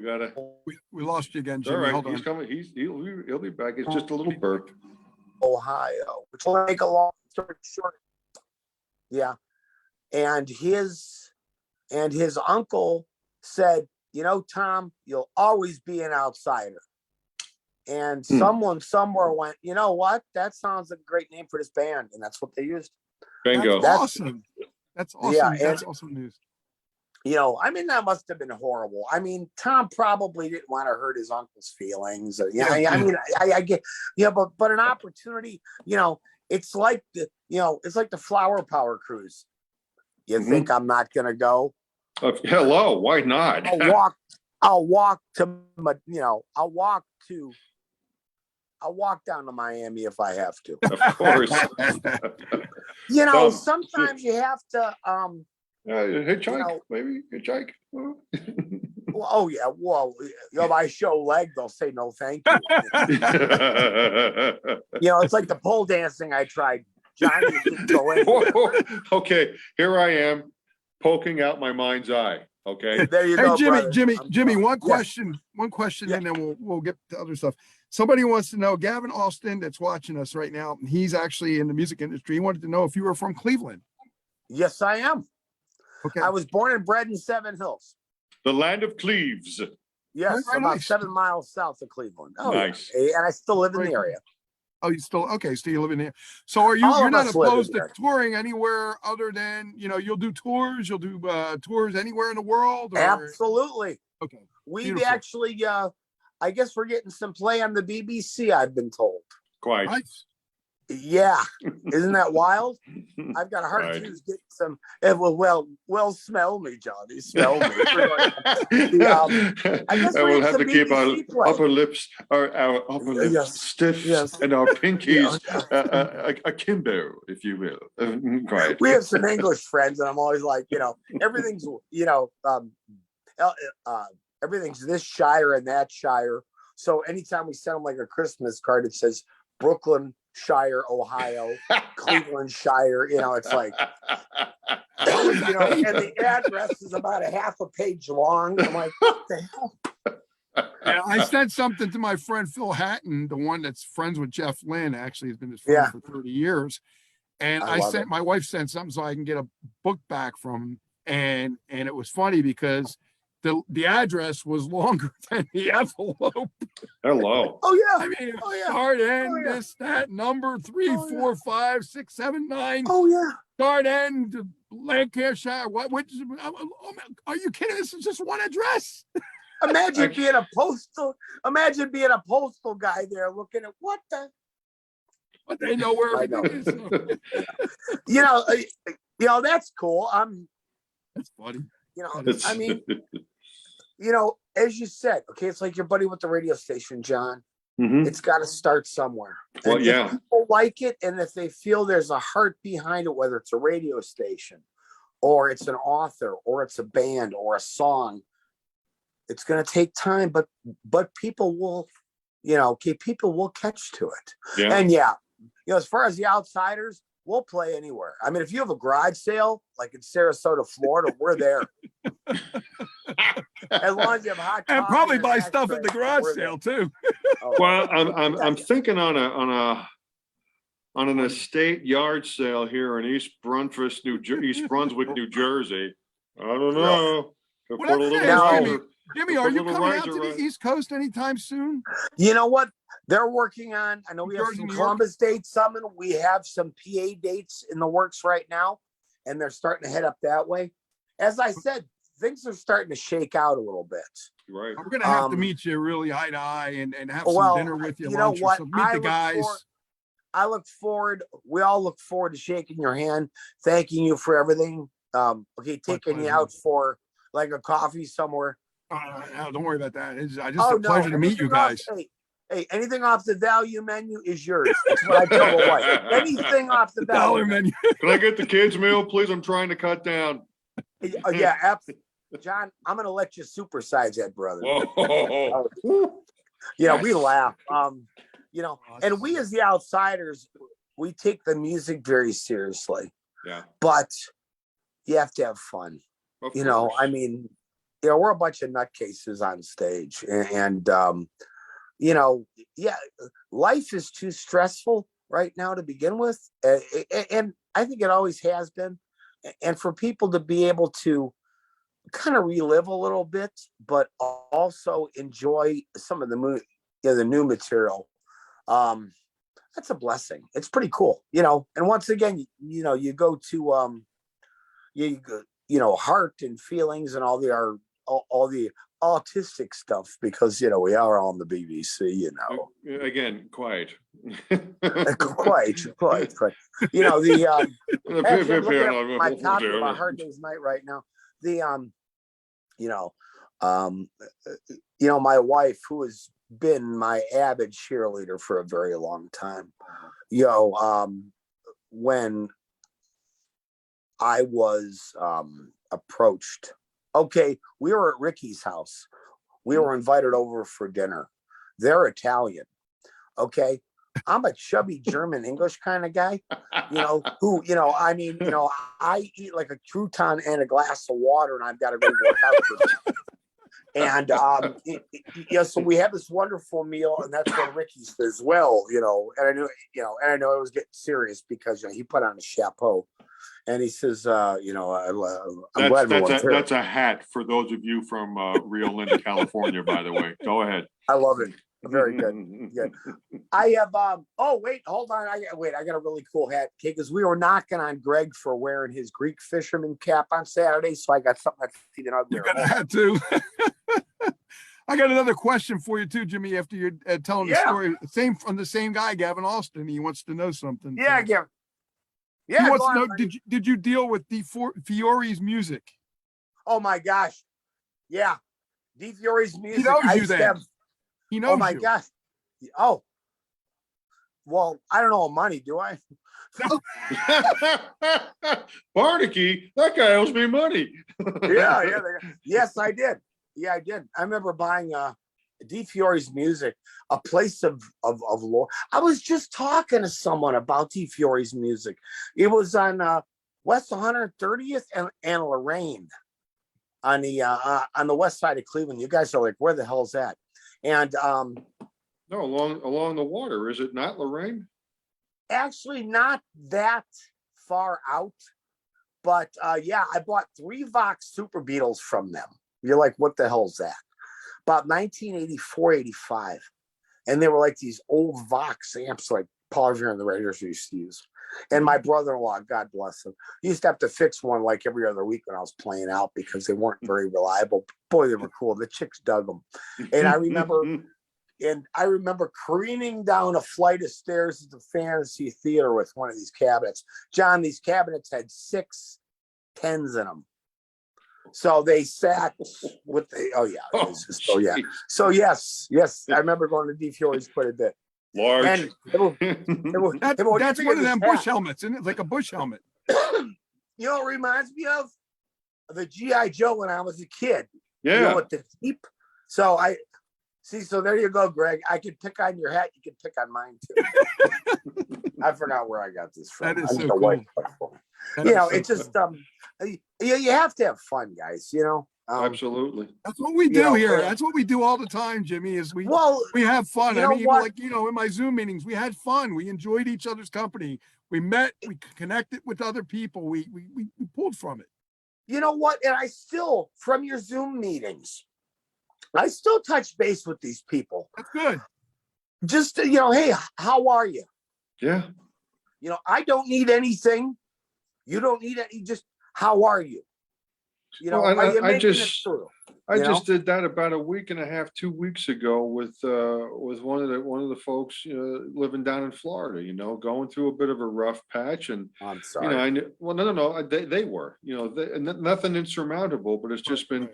gotta. We lost you again, Jimmy. All right, Hold he's on. coming. He'll be back. It's just a little burp. Ohio, which will make a long story short. Yeah, and his uncle said, Tom, you'll always be an outsider. And someone somewhere went, you know what? That sounds like a great name for this band, and that's what they used. Bingo. That's awesome. That's awesome. Yeah, That's awesome news. I mean, that must have been horrible. I mean, Tom probably didn't want to hurt his uncle's feelings. I get, but an opportunity, it's like the Flower Power cruise. You think I'm not going to go? Hello, why not? I'll walk down to Miami if I have to. Of course. Sometimes you have to, hitchhike, maybe hitchhike. I show leg, they'll say no thank you. It's like the pole dancing I tried. Johnny didn't go in. Okay, here I am poking out my mind's eye. Okay. There you hey, go, Jimmy, one question, and then we'll get to other stuff. Somebody wants to know, Gavin Austin, that's watching us right now, he's actually in the music industry. He wanted to know if you were from Cleveland. Yes, I am. Okay. I was born and bred in Seven Hills. The land of Cleves. Yes, Very about nice. 7 miles south of Cleveland. Oh, nice. Yeah. And I still live in the area. Oh, you still okay? So you live in there. So you're not opposed to touring anywhere other than you'll do tours. You'll do tours anywhere in the world. Or... Absolutely. Okay. We've actually, I guess we're getting some play on the BBC. I've been told. Quite. Nice. Yeah, isn't that wild? I've got a hard time getting some. Well, smell me, Johnny. Smell me. I guess we'll have to keep our play. upper lips stiff and our pinkies akimbo, if you will. Quite. We have some English friends, and I'm always like, everything's, everything's this shire and that shire. So anytime we send them like a Christmas card, it says Brooklyn Shire, Ohio, Cleveland Shire, it's like, and the address is about a half a page long. I'm like, what the hell? Yeah, I sent something to my friend Phil Hatton, the one that's friends with Jeff Lynne, actually has been his friend for 30 years. And my wife sent something so I can get a book back from him. And it was funny because the address was longer than the envelope. Hello. Oh yeah. I mean, start end this, that number 3, 4, 5, 6, 7, 9. Oh yeah. Start end Lancashire. Are you kidding? This is just one address. Imagine being a postal guy there looking at what the. But they know where everything is. That's cool. That's funny. I mean. As you said, okay, it's like your buddy with the radio station, John. Mm-hmm. It's got to start somewhere. Well, and if people like it, and if they feel there's a heart behind it, whether it's a radio station, or it's an author, or it's a band, or a song, it's going to take time. But people will, people will catch to it. Yeah. And as far as the outsiders, we'll play anywhere. I mean, if you have a garage sale, like in Sarasota, Florida, we're there. As long as you have hot coffee and probably buy stuff at the garage sale too. Well, I'm thinking on an estate yard sale here in East Brunswick, New Jersey. I don't know. Jimmy, are you coming out to the East Coast anytime soon? You know what? They're working on. I know we have some Columbus dates. We have some PA dates in the works right now. and they're starting to head up that way. As I said, things are starting to shake out a little bit. Right. We're gonna have to meet you really eye to eye and have some well, dinner with you. you know lunch or what? something. Meet the guys. We all look forward to shaking your hand, thanking you for everything. Okay, taking you out for like a coffee somewhere. No, don't worry about that. It's just Oh, a pleasure to meet you guys. Hey, anything off the value menu is yours. That's what I tell the wife. Anything off the value dollar menu. Can I get the kids' meal, please? I'm trying to cut down. Yeah, absolutely. John, I'm gonna let you supersize that, brother. Whoa. Yeah, Yes. we laugh. You know, and we as the outsiders, we take the music very seriously. Yeah. But you have to have fun. Of You know, course. I mean, you know, we're a bunch of nutcases on stage, and you know, yeah, life is too stressful right now to begin with, and I think it always has been. And for people to be able to kind of relive a little bit, but also enjoy some of the new material, that's a blessing. It's pretty cool, you know. And once again, you know, you go to you know, heart and feelings and all the autistic stuff, because you know we are on the BBC, you know. Again, quiet. quite. You know, the actually, I'm looking at my copy of A Hard Day's Night right now. The you know, my wife, who has been my avid cheerleader for a very long time, you know, when I was approached. Okay, we were at Ricky's house. We were invited over for dinner. They're Italian. Okay. I'm a chubby German English kind of guy, you know, who, you know, I mean, you know, I eat like a crouton and a glass of water, and I've got to go work out. And yeah, so we had this wonderful meal, and that's what Ricky's as well, you know. And I knew, you know, and I know it was getting serious because, you know, he put on a chapeau, and he says, you know, I'm glad that's a hat for those of you from Rio Linda, California. By the way, go ahead. I love it. Very good. Yeah. I have oh wait, hold on. I got a really cool hat, okay, because we were knocking on Greg for wearing his Greek fisherman cap on Saturday. So I got something that's even uglier. You got a hat too. I got another question for you too, Jimmy, after you're telling the story. From the same guy, Gavin Austin. He wants to know something. Yeah, Gavin. Yeah. He wants to know, did you deal with Fiore's music? Oh my gosh. Yeah. Fiore's music. He knows you then. He knows. Oh my gosh. Oh. Well, I don't know money, do I? Barnaky, that guy owes me money. Yeah. Yes, I did. Yeah, I did. I remember buying Fiore's music, A Place of Lore. I was just talking to someone about Fiore's music. It was on West 130th and Lorraine on the west side of Cleveland. You guys are like, where the hell's that? And no, along the water. Is it not, Lorraine? Actually, not that far out. But yeah, I bought 3 Vox Super Beetles from them. You're like, what the hell's that? About 1984, 85. And they were like these old Vox amps, like Paul Revere and the Raiders used to use. And my brother-in-law, God bless him, he used to have to fix one like every other week when I was playing out because they weren't very reliable. Boy, they were cool. The chicks dug them. And I remember careening down a flight of stairs at the Fantasy Theater with one of these cabinets. John, these cabinets had 6 10s in them. So they sat with the So yes, I remember going to Fiore's quite a bit. Large. And that's one of them bush helmets, isn't it? Like a bush helmet. You know, it reminds me of the G.I. Joe when I was a kid. Yeah. You know, with the Jeep. So so there you go, Greg. I could pick on your hat. You can pick on mine too. I forgot where I got this from. That is so cool. You know, it's just you have to have fun, guys. You know, absolutely. That's what we do here. That's what we do all the time, Jimmy. Is we have fun. I mean, in my Zoom meetings, we had fun. We enjoyed each other's company. We met. We connected with other people. We pulled from it. You know what? And I still, from your Zoom meetings, I still touch base with these people. That's good. Just hey, how are you? Yeah. You know, I don't need anything. You don't need it. You just, how are you? You know, Well, are you I making it just through? I You know? just did that about a week and a half, 2 weeks ago with one of the folks living down in Florida. Going through a bit of a rough patch, and I'm I sorry. knew, well, no, they were, nothing insurmountable, but it's just been,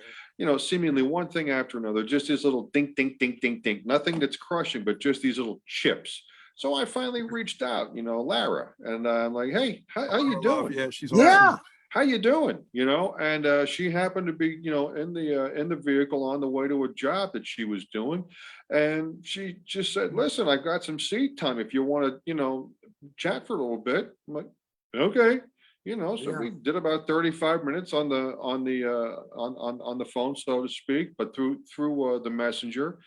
seemingly one thing after another, just this little dink, dink, dink, dink, dink, nothing that's crushing, but just these little chips. So I finally reached out, Lara, and I'm like, hey, how you doing? Yeah, she's awesome. Yeah. How you doing? And she happened to be, in the vehicle on the way to a job that she was doing. And she just said, listen, I've got some seat time if you want to, chat for a little bit. I'm like, okay. So Yeah. we did about 35 minutes on the phone, so to speak, but through the messenger.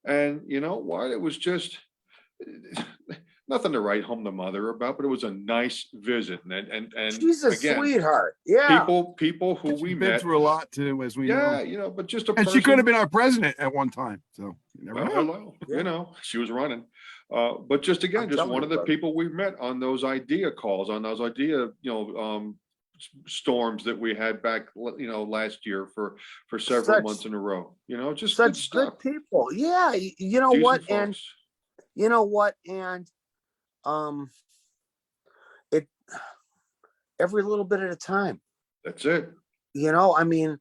And you know what? It was just nothing to write home to mother about, but it was a nice visit. And She's a again, sweetheart. Yeah. people who She's we been met, through a lot too, as we yeah, know. but just a And person. she could have been our president at one time. So you never Well, know. hello, Yeah. she was running. But just again, I'm just telling one you, of the brother. people we met on those idea calls, on those idea, storms that we had back, last year for several months in a row. Just good Such stuff. good people. Yeah. You know Decent what? folks. And you know what? And it every little bit at a time. That's it. I mean,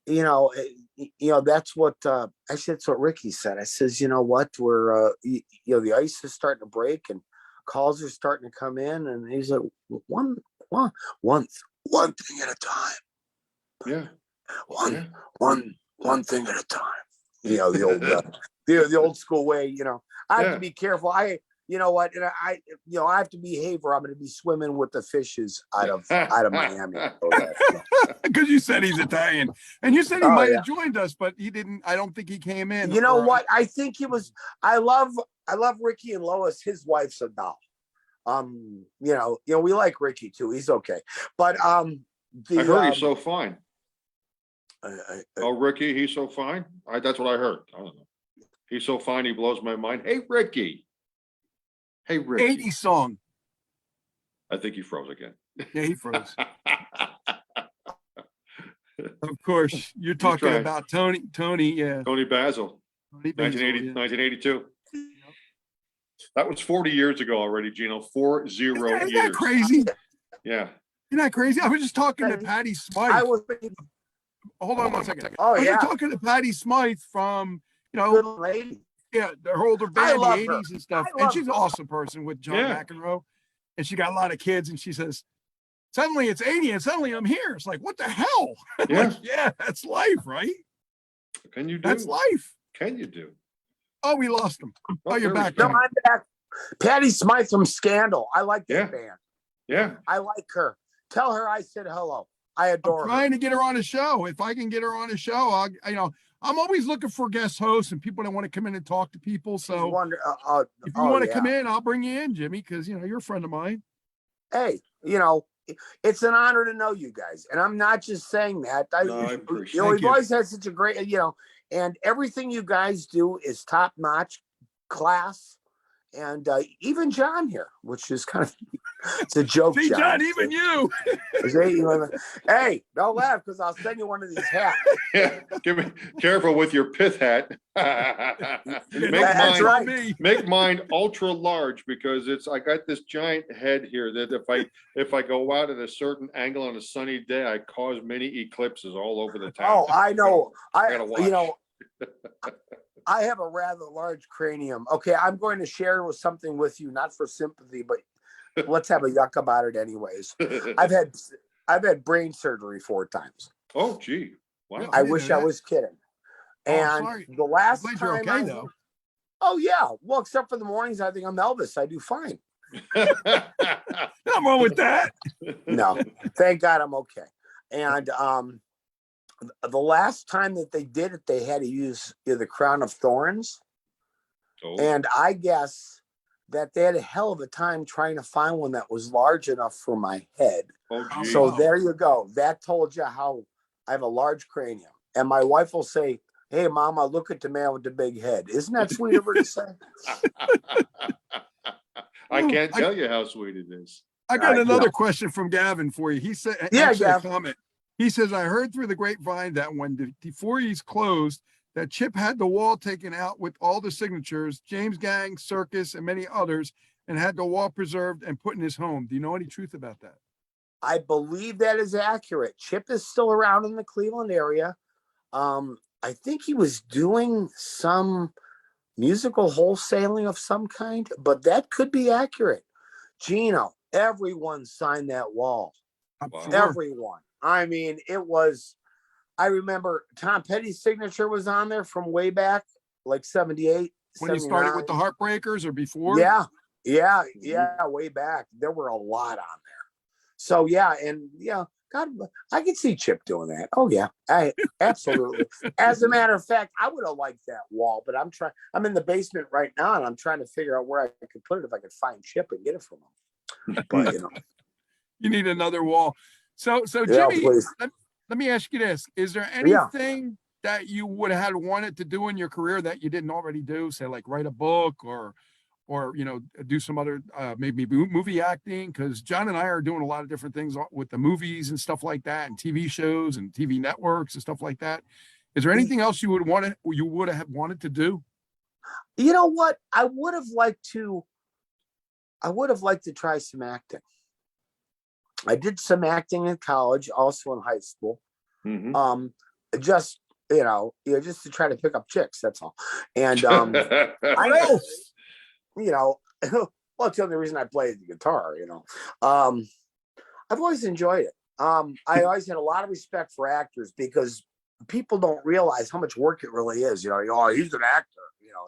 that's what actually that's what Ricky said. I says, you know what, we're the ice is starting to break and calls are starting to come in, and he's like, one one thing at a time. Yeah. One thing at a time. The old the old school way. I have to be careful. You know what, and I have to behave, or I'm going to be swimming with the fishes out of Miami. Because you said he's Italian, and you said he might have joined us, but he didn't. I don't think he came in. You know what? I think he was. I love Ricky and Lois. His wife's a doll. We like Ricky too. He's okay, but I heard he's so fine. Ricky, he's so fine. That's what I heard. I don't know. He's so fine. He blows my mind. Hey, Ricky. 80s song. I think he froze again. Yeah, he froze. Of course, you're talking about Tony, yeah. Tony Basil, 1982. That was 40 years ago already, Gino. 40 years. Isn't that crazy? Yeah. Isn't that crazy? I was just talking to Patty Smythe. Hold on one second. Oh, I was yeah. just talking to Patty Smythe from, good lady. Yeah, her older band, the 80s and stuff. And she's an awesome person with John McEnroe. And she got a lot of kids, and she says, suddenly it's 80 and suddenly I'm here. It's like, what the hell? Yeah. Yeah, that's life, right? Can you do? That's life. Can you do? Oh, we lost him. Oh, you're back. No, I'm back. Patty Smythe from Scandal. I like that band. Yeah. I like her. Tell her I said hello. I adore her. I'm trying to get her on a show. If I can get her on a show, I'm always looking for guest hosts and people that want to come in and talk to people. So if you want to come in, I'll bring you in, Jimmy, because you're a friend of mine. Hey, it's an honor to know you guys, and I'm not just saying that. I appreciate we've always had such a great, and everything you guys do is top notch, class, and even John here, which is kind of it's a joke. See, John, even you. Hey, don't laugh because I'll send you one of these hats. Yeah, careful with your pith hat. Make mine ultra large because I got this giant head here that if I go out at a certain angle on a sunny day, I cause many eclipses all over the town. Oh, I know. I gotta watch. I have a rather large cranium. Okay, I'm going to share something with you, not for sympathy, but let's have a yuck about it anyways. I've had brain surgery 4 times. Oh, gee. Wow. I wish I was kidding. And the last time you're okay, though. Oh, yeah. Well, except for the mornings, I think I'm Elvis. I do fine. Nothing wrong with that. No, thank God I'm okay. And the last time that they did it, they had to use the crown of thorns. Oh. And I guess that they had a hell of a time trying to find one that was large enough for my head. Oh, geez. So there you go. That told you how I have a large cranium. And my wife will say, hey, Mama, look at the man with the big head. Isn't that sweet of her to say? I can't tell you how sweet it is. I got you another know. question from Gavin for you. He said, Yeah, actually a Gavin. comment. He says, I heard through the grapevine that when the 4E's closed, that Chip had the wall taken out with all the signatures, James Gang, Circus, and many others, and had the wall preserved and put in his home. Do you know any truth about that? I believe that is accurate. Chip is still around in the Cleveland area. I think he was doing some musical wholesaling of some kind, but that could be accurate. Gino, everyone signed that wall. I'm Wow. sure. Everyone. I mean, it was, I remember Tom Petty's signature was on there from way back, like 78, When you started with the 79. Heartbreakers or before? Yeah, way back. There were a lot on there. So yeah, and yeah, God, I could see Chip doing that. Oh yeah, absolutely. As a matter of fact, I would have liked that wall, but I'm in the basement right now, and I'm trying to figure out where I could put it if I could find Chip and get it from him. But you know, You need another wall. So yeah, Jimmy, please. let me ask you this. Is there Yeah. anything that you would have had wanted to do in your career that you didn't already do? Say like write a book or do some other maybe movie acting, because John and I are doing a lot of different things with the movies and stuff like that, and TV shows and TV networks and stuff like that. Is there anything else you would have wanted to do? You know what? I would have liked to try some acting. I did some acting in college, also in high school. Mhm. Just just to try to pick up chicks. That's all. And I know, well, it's the only reason I play the guitar. I've always enjoyed it. I always had a lot of respect for actors because people don't realize how much work it really is. Oh, he's an actor.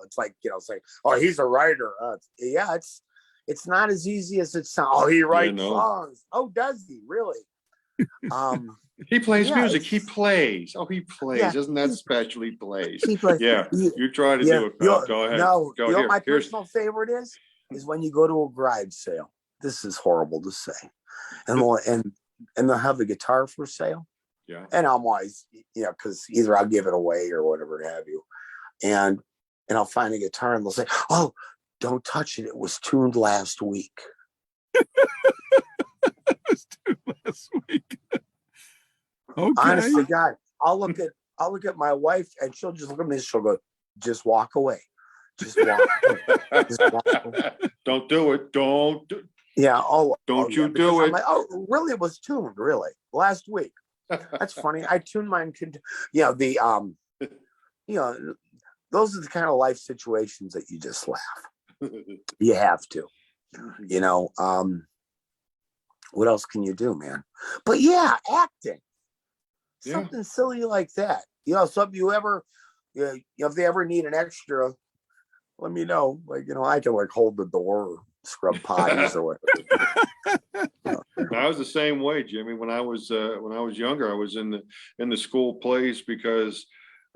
It's like, say, oh, he's a writer. Yeah, it's not as easy as it sounds. Oh, he writes songs. Oh, does he really? He plays Yeah, music. He plays. Oh, he plays. Yeah, Isn't that special? He plays. he plays. Yeah, you try to Yeah, do it, pal. Go ahead. no, Go you know here. what my Here's personal favorite is when you go to a garage sale. This is horrible to say, and they'll have the guitar for sale. yeah. And I'm always, because either I'll give it away or whatever have you, and I'll find a guitar and they'll say, "Oh, don't touch it. It was tuned last week." It was due last week. Okay. Honest to God, I'll look at my wife and she'll just look at me and she'll go, "Just walk away. Just walk away. Just walk away." Don't do it. Don't do Yeah. Don't yeah, you because do I'm it. like, oh, really? It was tuned, really, last week. That's funny. I tuned mine. Those are the kind of life situations that you just laugh. You have to. What else can you do, man? But yeah, acting. Yeah. Something silly like that. Something if they ever need an extra, let me know. I can hold the door or scrub potties or whatever. I was the same way, Jimmy. When I was younger, I was in the school plays because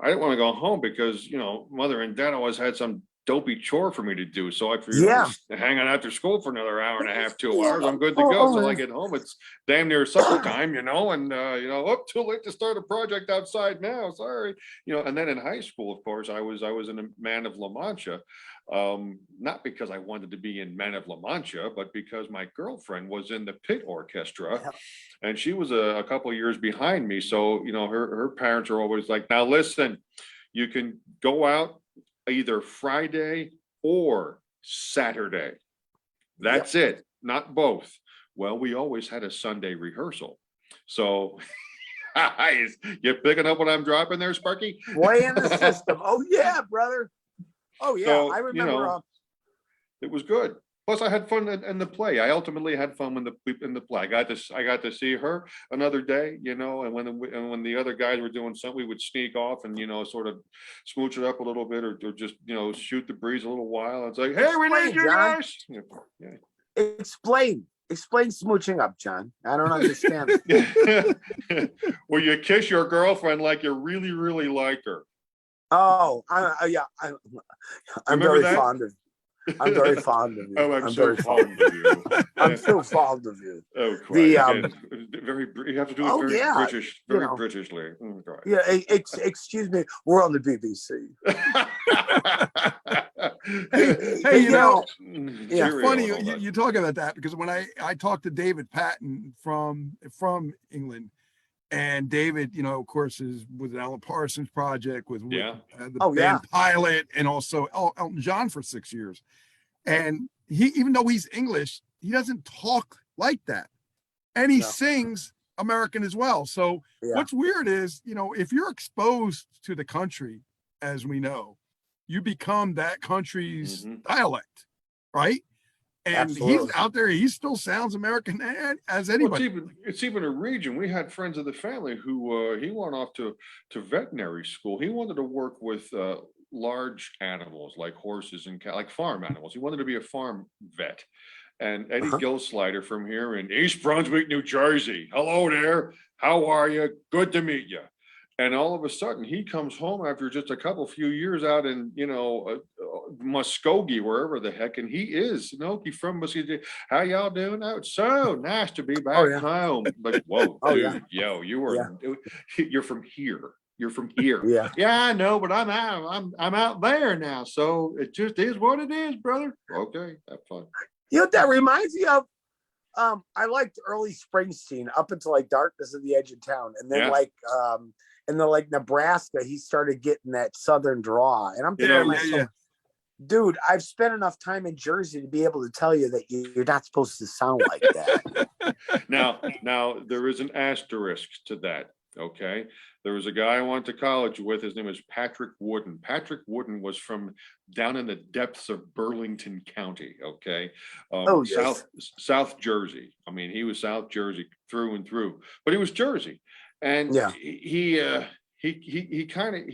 I didn't want to go home because mother and dad always had some dopey chore for me to do. So I figured, hang on after school for another hour and a half, 2 hours, I'm good to go. So I get home, it's damn near supper time, too late to start a project outside now. Sorry. And then in high school, of course, I was in a Man of La Mancha. Not because I wanted to be in Man of La Mancha, but because my girlfriend was in the pit orchestra and she was a couple of years behind me. So, her parents are always like, now listen, you can go out either Friday or Saturday. That's it, not both. Well, we always had a Sunday rehearsal. So you picking up what I'm dropping there, Sparky? Way in the system. Oh yeah, brother. Oh yeah, So, I remember. It was good. Plus, I had fun in the play. I ultimately had fun in the play. I got to see her another day, and when the other guys were doing something, we would sneak off and sort of smooch it up a little bit, or just shoot the breeze a little while. It's like, hey, we need you guys. Explain smooching up, John. I don't understand. Well, you kiss your girlfriend like you really, really like her. Oh, yeah. I'm very fond of. I'm very fond of you. Oh, I'm so fond of you. I'm so fond of you. Oh, Christ. You have to do it very British, very Britishly. Yeah, excuse me. We're on the BBC. Hey, you know, Yeah. it's funny you talk about that, because when I talked to David Patton from England, and David, you know, of course, is with Alan Parsons Project, with the band Pilot, and also Elton John for 6 years. And he, even though he's English, he doesn't talk like that, and he sings American as well. So what's weird is, you know, if you're exposed to the country, as we know, you become that country's dialect, right? And he's out there, he still sounds American as anybody. Well, it's even a region. We had friends of the family who he went off to veterinary school. He wanted to work with large animals like horses and like farm animals. He wanted to be a farm vet. And Eddie Gillslider from here in East Brunswick, New Jersey. Hello there. How are you? Good to meet you. And all of a sudden, he comes home after just a few years out in, you know, Muskogee, wherever the heck, and he is, you know, he's from Muskogee. How y'all doing? Oh, it's so nice to be back home. Like, whoa, dude, yo, you're from here. You're from here. Yeah, I know, but I'm out there now. So it just is what it is, brother. Okay, have fun. You know what that reminds me of? I liked early Springsteen up until like Darkness at the Edge of Town, and then and then like Nebraska, he started getting that Southern draw, and I'm thinking to myself, dude, I've spent enough time in Jersey to be able to tell you that you're not supposed to sound like that. Now there is an asterisk to that. Okay, there was a guy I went to college with. His name was Patrick Wooden. Patrick Wooden was from down in the depths of Burlington County. Okay, South Jersey. I mean, he was South Jersey through and through, but he was Jersey, and he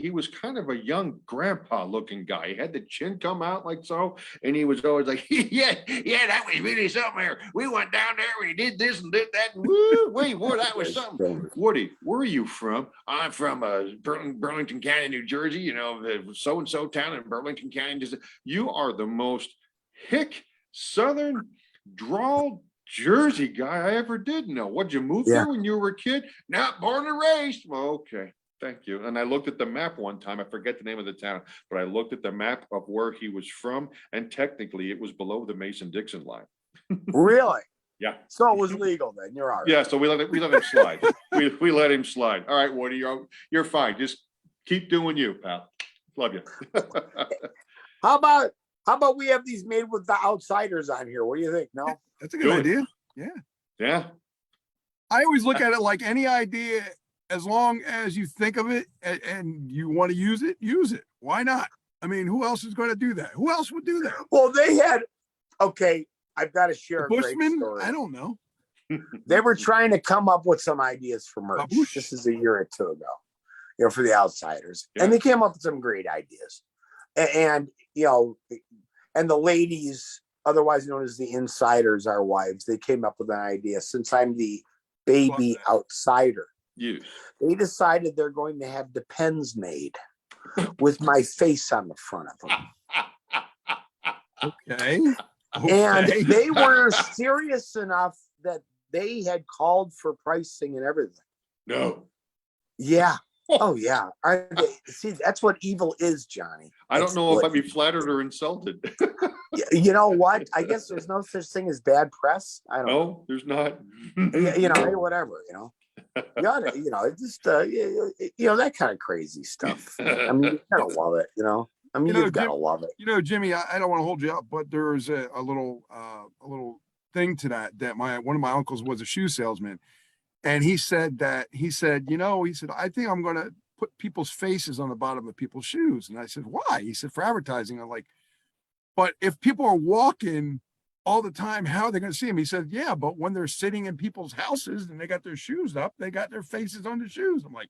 was kind of a young grandpa looking guy. He had the chin come out like so, and he was always like, yeah, that was really something there. We went down there, we did this and did that, and boy, that was something. Woody, where are you from? I'm from Burlington County, New Jersey, you know, the so-and-so town in Burlington County. You are the most hick Southern drawl Jersey guy I ever did know. What'd you move there when you were a kid? Not born and raised. Well, okay. Thank you. And I looked at the map one time. I forget the name of the town, but I looked at the map of where he was from, and technically it was below the Mason-Dixon line. Really? Yeah. So it was legal then. You're all right. Yeah. So we let him slide. we let him slide. All right, Woody, you're fine. Just keep doing you, pal. Love you. How about we have these made with the outsiders on here? What do you think? No, that's a good idea. Yeah. I always look at it like any idea. As long as you think of it and you want to use it, use it. Why not? I mean, who else is going to do that? Who else would do that? Well, they had, I've got to share a great story. I don't know. They were trying to come up with some ideas for merch. This is a year or two ago, you know, for the outsiders. Yeah. And they came up with some great ideas. And, you know, and the ladies, otherwise known as the insiders, our wives, they came up with an idea. Since I'm the baby outsider, they decided they're going to have Depends made with my face on the front of them. Okay. And they were serious enough that they had called for pricing and everything. No. Yeah. Oh, yeah. See, that's what evil is, Johnny. I don't know if I'd be flattered or insulted. You know what? I guess there's no such thing as bad press. I don't know. No, there's not. You know, hey, whatever, you know. You know, just you know, that kind of crazy stuff. I mean, you gotta love it, you know. I mean, you've gotta love it. You know, Jimmy, I don't want to hold you up, but there's a little thing to that one of my uncles was a shoe salesman, and he said, I think I'm gonna put people's faces on the bottom of people's shoes. And I said, why? He said, for advertising. I'm like, but if people are walking all the time, how are they going to see him? He said, yeah, but when they're sitting in people's houses and they got their shoes up, they got their faces on the shoes. I'm like,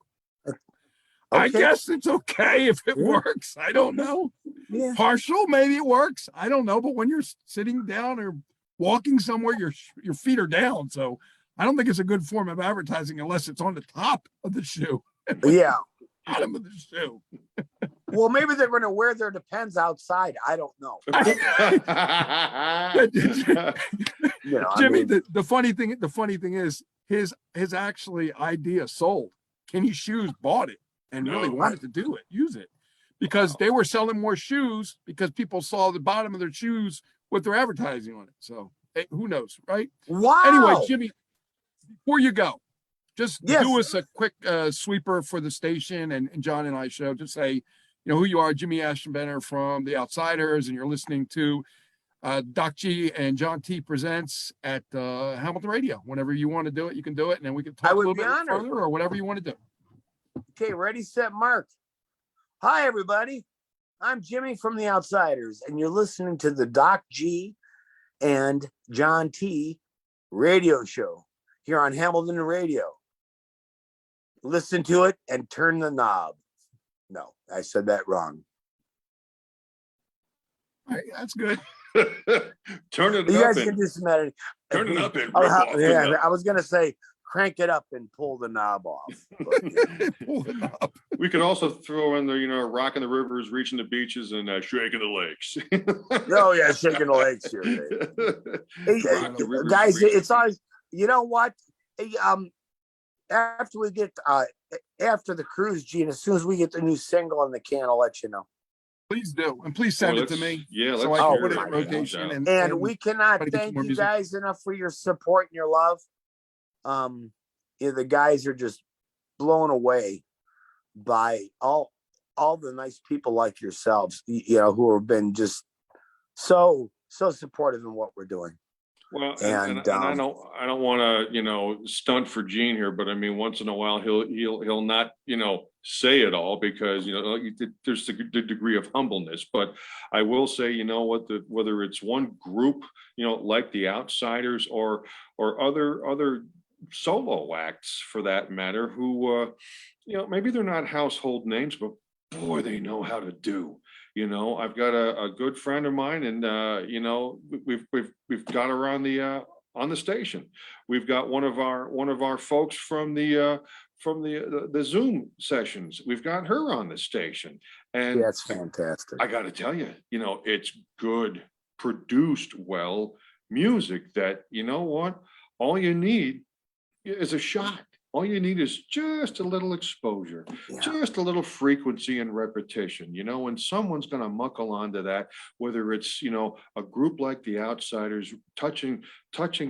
I guess it's okay if it works. I don't know. Yeah. Partial, maybe it works. I don't know. But when you're sitting down or walking somewhere, your feet are down. So I don't think it's a good form of advertising unless it's on the top of the shoe. Yeah. Bottom of the shoe. Well, maybe they're going to wear their Depends outside. I don't know. You know, Jimmy, I mean, the funny thing is his actually idea sold. Kenny Shoes bought it and really wanted to use it because they were selling more shoes because people saw the bottom of their shoes with their advertising on it. So who knows, right? Wow. Anyway, Jimmy, before you go, just Yes. do us a quick sweeper for the station and John and I show. Just say, who you are, Jimmy Aschebener from The Outsiders, and you're listening to docg and John T presents at Hamilton Radio. Whenever you want to do it, you can do it, and then we can talk a little bit further or whatever you want to do. Okay, ready, set, mark. Hi, everybody. I'm Jimmy from The Outsiders, and you're listening to the docg and John T radio show here on Hamilton Radio. Listen to it and turn the knob. No, I said that wrong. All right, that's good. Turn it You up guys and can do some editing. turn it up and rip Oh, off the yeah, knob. I was gonna say crank it up and pull the knob off. But, Pull the knob. We could also throw in the, rocking the rivers, reaching the beaches, and shaking the lakes. oh yeah, shaking the legs here, baby. Rocking the rivers, Guys, reaching- it's always, you know what? Hey, after we get after the cruise, Gene, as soon as we get the new single in the can, I'll let you know. Please do, and please send it to me. Yeah, let's so I hear can put it it. in rotation. And we cannot try to get some thank more you music. guys enough for your support and your love. The guys are just blown away by all the nice people like yourselves, who have been just so supportive in what we're doing. Well, and I don't want to, stunt for Gene here, but I mean, once in a while he'll not, say it all because, there's the degree of humbleness, but I will say, whether it's one group, like the Outsiders or other solo acts for that matter, who, maybe they're not household names, but boy, they know how to do. I've got a good friend of mine, and we've got her on the station. We've got one of our folks from the Zoom sessions. We've got her on the station, and Yeah, that's fantastic. I got to tell you, it's good, produced well music that, what, all you need is a shot. All you need is just a little exposure, just a little frequency and repetition, when someone's going to muckle onto that, whether it's, a group like the Outsiders touching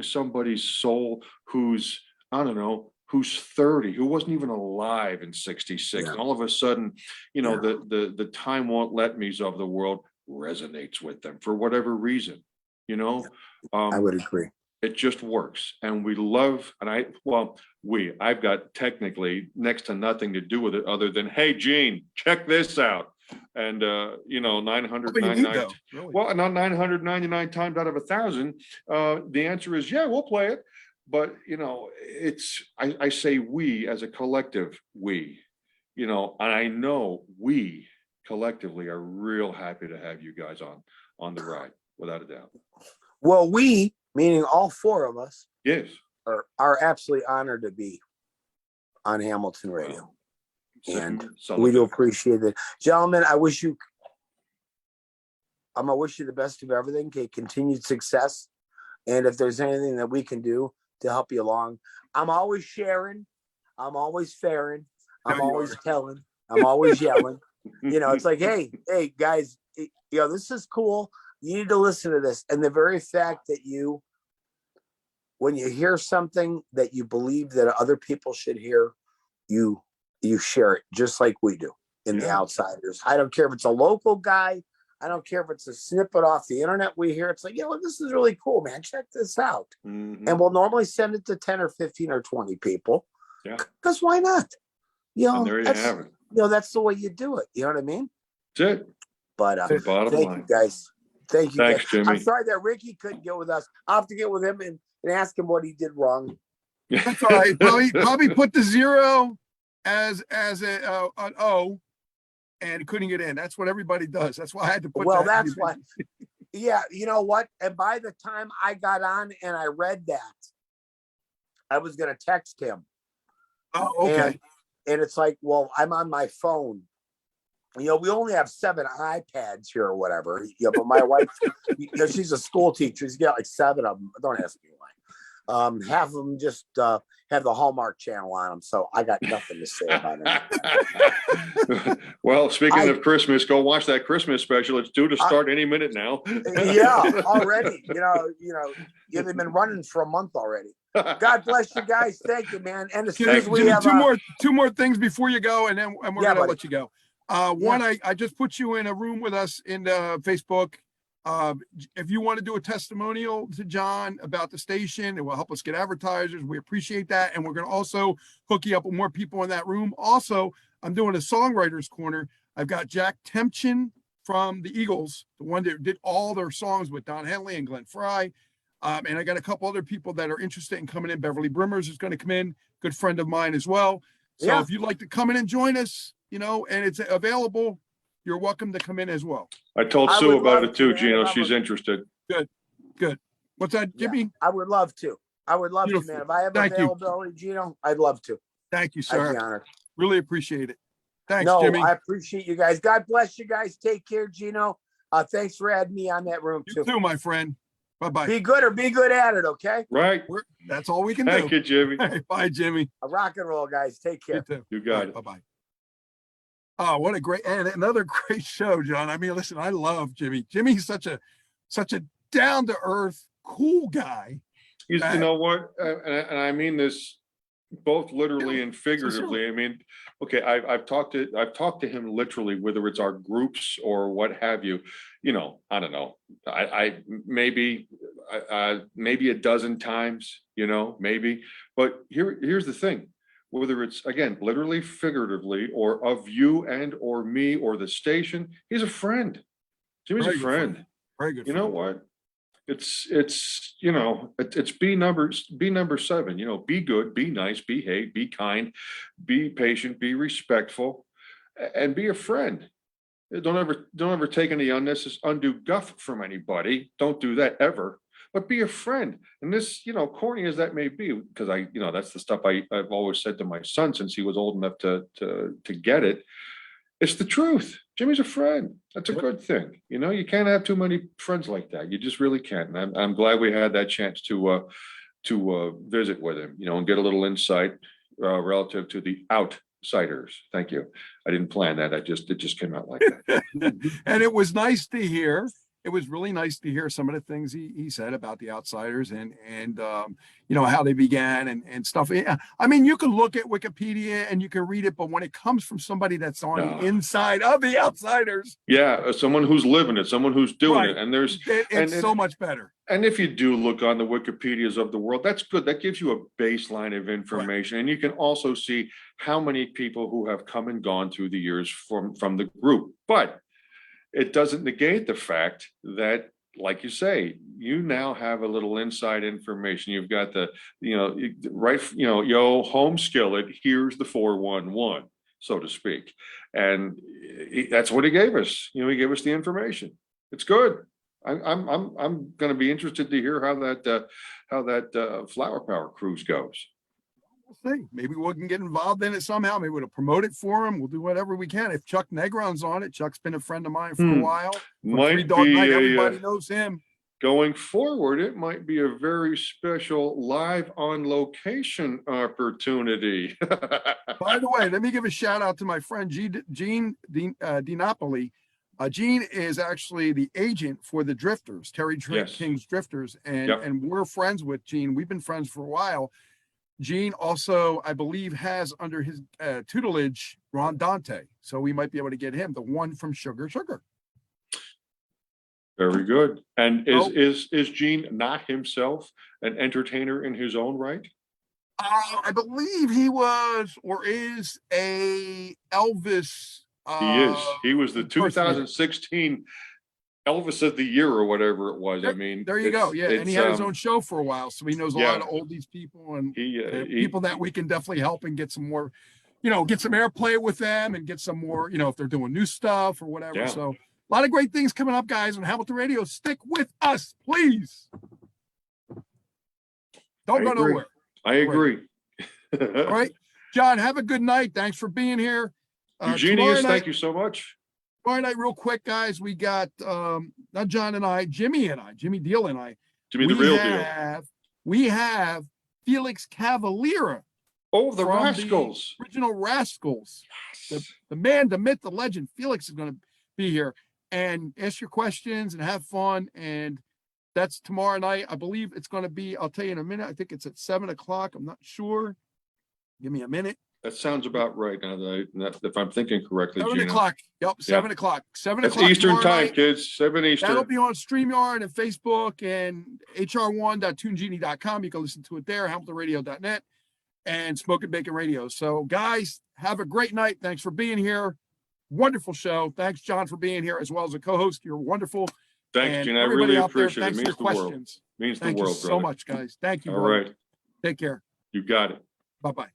somebody's soul who's, I don't know, who's 30, who wasn't even alive in 66. And all of a sudden, the time won't let me's of the world resonates with them for whatever reason, I would agree. It just works. And we love, and I've got technically next to nothing to do with it other than, hey, Gene, check this out. And, 999, well, not 999 times out of 1,000. The answer is, yeah, we'll play it. But, I say we as a collective, and I know we collectively are real happy to have you guys on the ride, without a doubt. Well, we, meaning all four of us, Yes, are absolutely honored to be on Hamilton Radio. Well, And some we of do it. appreciate it. Gentlemen, I'm gonna wish you the best of everything, okay, continued success. And if there's anything that we can do to help you along, I'm always sharing, I'm always fairing, I'm always telling, I'm always yelling. It's like, hey guys, this is cool. You need to listen to this. And the very fact that when you hear something that you believe that other people should hear, you share it just like we do in the Outsiders. I don't care if it's a local guy. I don't care if it's a snippet off the internet we hear. It's like, this is really cool, man. Check this out. Mhm. And we'll normally send it to 10 or 15 or 20 people. Yeah. Because why not? And there you have it. That's the way you do it. You know what I mean? That's it. But The bottom thank line. you guys. Thank you. Thanks, guys. Jimmy. I'm sorry that Ricky couldn't get with us. I'll have to get with him and ask him what he did wrong. That's all right. Probably put the 0 as an O, and couldn't get in. That's what everybody does. That's why I had to put. Well, that that's why. Yeah, you know what? And by the time I got on and I read that, I was gonna text him. Oh, okay. And it's like, well, I'm on my phone. We only have 7 iPads here or whatever. But my wife, she's a school teacher. She's got like 7 of them. Don't ask me Half of them just have the Hallmark Channel on them, so I got nothing to say about it. Well, speaking of Christmas, go watch that Christmas special. It's due to start any minute now. Yeah, already. They've been running for a month already. God bless you guys. Thank you, man. And as soon as we Jimmy, have two more things before you go, and then we're gonna let you go. One, I just put you in a room with us in Facebook. If you want to do a testimonial to John about the station, it will help us get advertisers. We appreciate that. And we're going to also hook you up with more people in that room. Also, I'm doing a songwriter's corner. I've got Jack Tempchin from the Eagles, the one that did all their songs with Don Henley and Glenn Fry. And I got a couple other people that are interested in coming in. Beverly Brimmers is going to come in, good friend of mine as well. So if you'd like to come in and join us, and it's available, you're welcome to come in as well. I told Sue about it too, Gino. She's interested. Good. What's that, Jimmy? I would love to. Beautiful. Man. If I have Thank availability, Gino, I'd love to. Thank you, I'd sir. be honored. Really appreciate it. Thanks, No, Jimmy. I appreciate you guys. God bless you guys. Take care, Gino. Thanks for adding me on that room You too, my friend. Bye-bye. Be good or be good at it, okay? Right. That's all we can do. Thank you, Jimmy. Bye, Jimmy. A rock and roll, guys. Take care. You too. You got it. Bye-bye. Oh, what a great, and another great show, John. I mean, listen, I love Jimmy. Jimmy's such a down-to-earth, cool guy. You know what? And I mean this both literally and figuratively. I mean, okay, I've talked to him literally, whether it's our groups or what have you. I don't know. I maybe a dozen times. Maybe. But here's the thing. Whether it's, again, literally, figuratively, or of you and or me or the station, he's a friend. Jimmy's a friend. Very good. You know what? It's be number 7. Be good, be nice, behave, be kind, be patient, be respectful, and be a friend. Don't ever take any unnecessary undue guff from anybody. Don't do that ever. But be a friend. And this, corny as that may be, because that's the stuff I've always said to my son since he was old enough to get it. It's the truth. Jimmy's a friend. That's a good thing. You can't have too many friends like that. You just really can't. And I'm glad we had that chance to visit with him, and get a little insight relative to the outsiders. Thank you. I didn't plan that. It just came out like that. And it was nice to hear. It was really nice to hear some of the things he said about the outsiders and how they began and stuff. I mean, you can look at Wikipedia and you can read it, but when it comes from somebody that's on the inside of the outsiders. Yeah, someone who's living it, someone who's doing it. And it's so much better. And if you do look on the Wikipedias of the world, that's good. That gives you a baseline of information. And you can also see how many people who have come and gone through the years from the group. But it doesn't negate the fact that, like you say, you now have a little inside information. You've got the, home skillet, here's the 411, so to speak. And that's what he gave us. He gave us the information. It's good. I'm going to be interested to hear how that Flower Power cruise goes. We'll see. Maybe we can get involved in it somehow. Maybe we'll promote it for him. We'll do whatever we can. If Chuck Negron's on it, Chuck's been a friend of mine for a while. Might be everybody knows him. Going forward, it might be a very special live on location opportunity. By the way, let me give a shout out to my friend Gene DiNapoli. Gene is actually the agent for the Drifters, Terry King's Drifters, and we're friends with Gene. We've been friends for a while. Gene also, I believe, has under his tutelage Ron Dante, so we might be able to get him, the one from Sugar Sugar. Very good. And is Gene not himself an entertainer in his own right? I believe he was or is a Elvis. He is. He was the 2016 Elvis of the Year or whatever it was. I mean, there you go. Yeah, and he had his own show for a while, so he knows a lot of oldies people and people that we can definitely help and get some more, get some airplay with them and get some more, if they're doing new stuff or whatever. Yeah. So a lot of great things coming up, guys, on Hamilton Radio. Stick with us, please. Don't go nowhere. I agree. All right, John, have a good night. Thanks for being here. Eugenius, thank you so much. Tomorrow night, real quick, guys, we got not John and I, Jimmy Deal and I. Jimmy the Real Deal. we have Felix Cavaliera, Oh, the from Rascals. original Rascals. Yes. The man, the myth, the legend, Felix is going to be here and ask your questions and have fun. And that's tomorrow night. I believe it's going to be, I'll tell you in a minute. I think it's at 7:00. I'm not sure. Give me a minute. That sounds about right. Now if I'm thinking correctly, 7:00. Gina. Yep, 7:00. 7:00. That's Eastern tomorrow time, night. kids. 7 That'll Eastern. be on StreamYard and Facebook and hr1.toongenie.com. You can listen to it there, hamiltonradio.net and Smoke and Bacon Radio. So guys, have a great night. Thanks for being here. Wonderful show. Thanks, John, for being here as well as a co-host. You're wonderful. Thanks, And Gina. I everybody really out there, appreciate it. It thanks for means your the world. questions. Means the Thank you world, so brother. much, guys. Thank you. All brother. right. Take care. You got it. Bye-bye.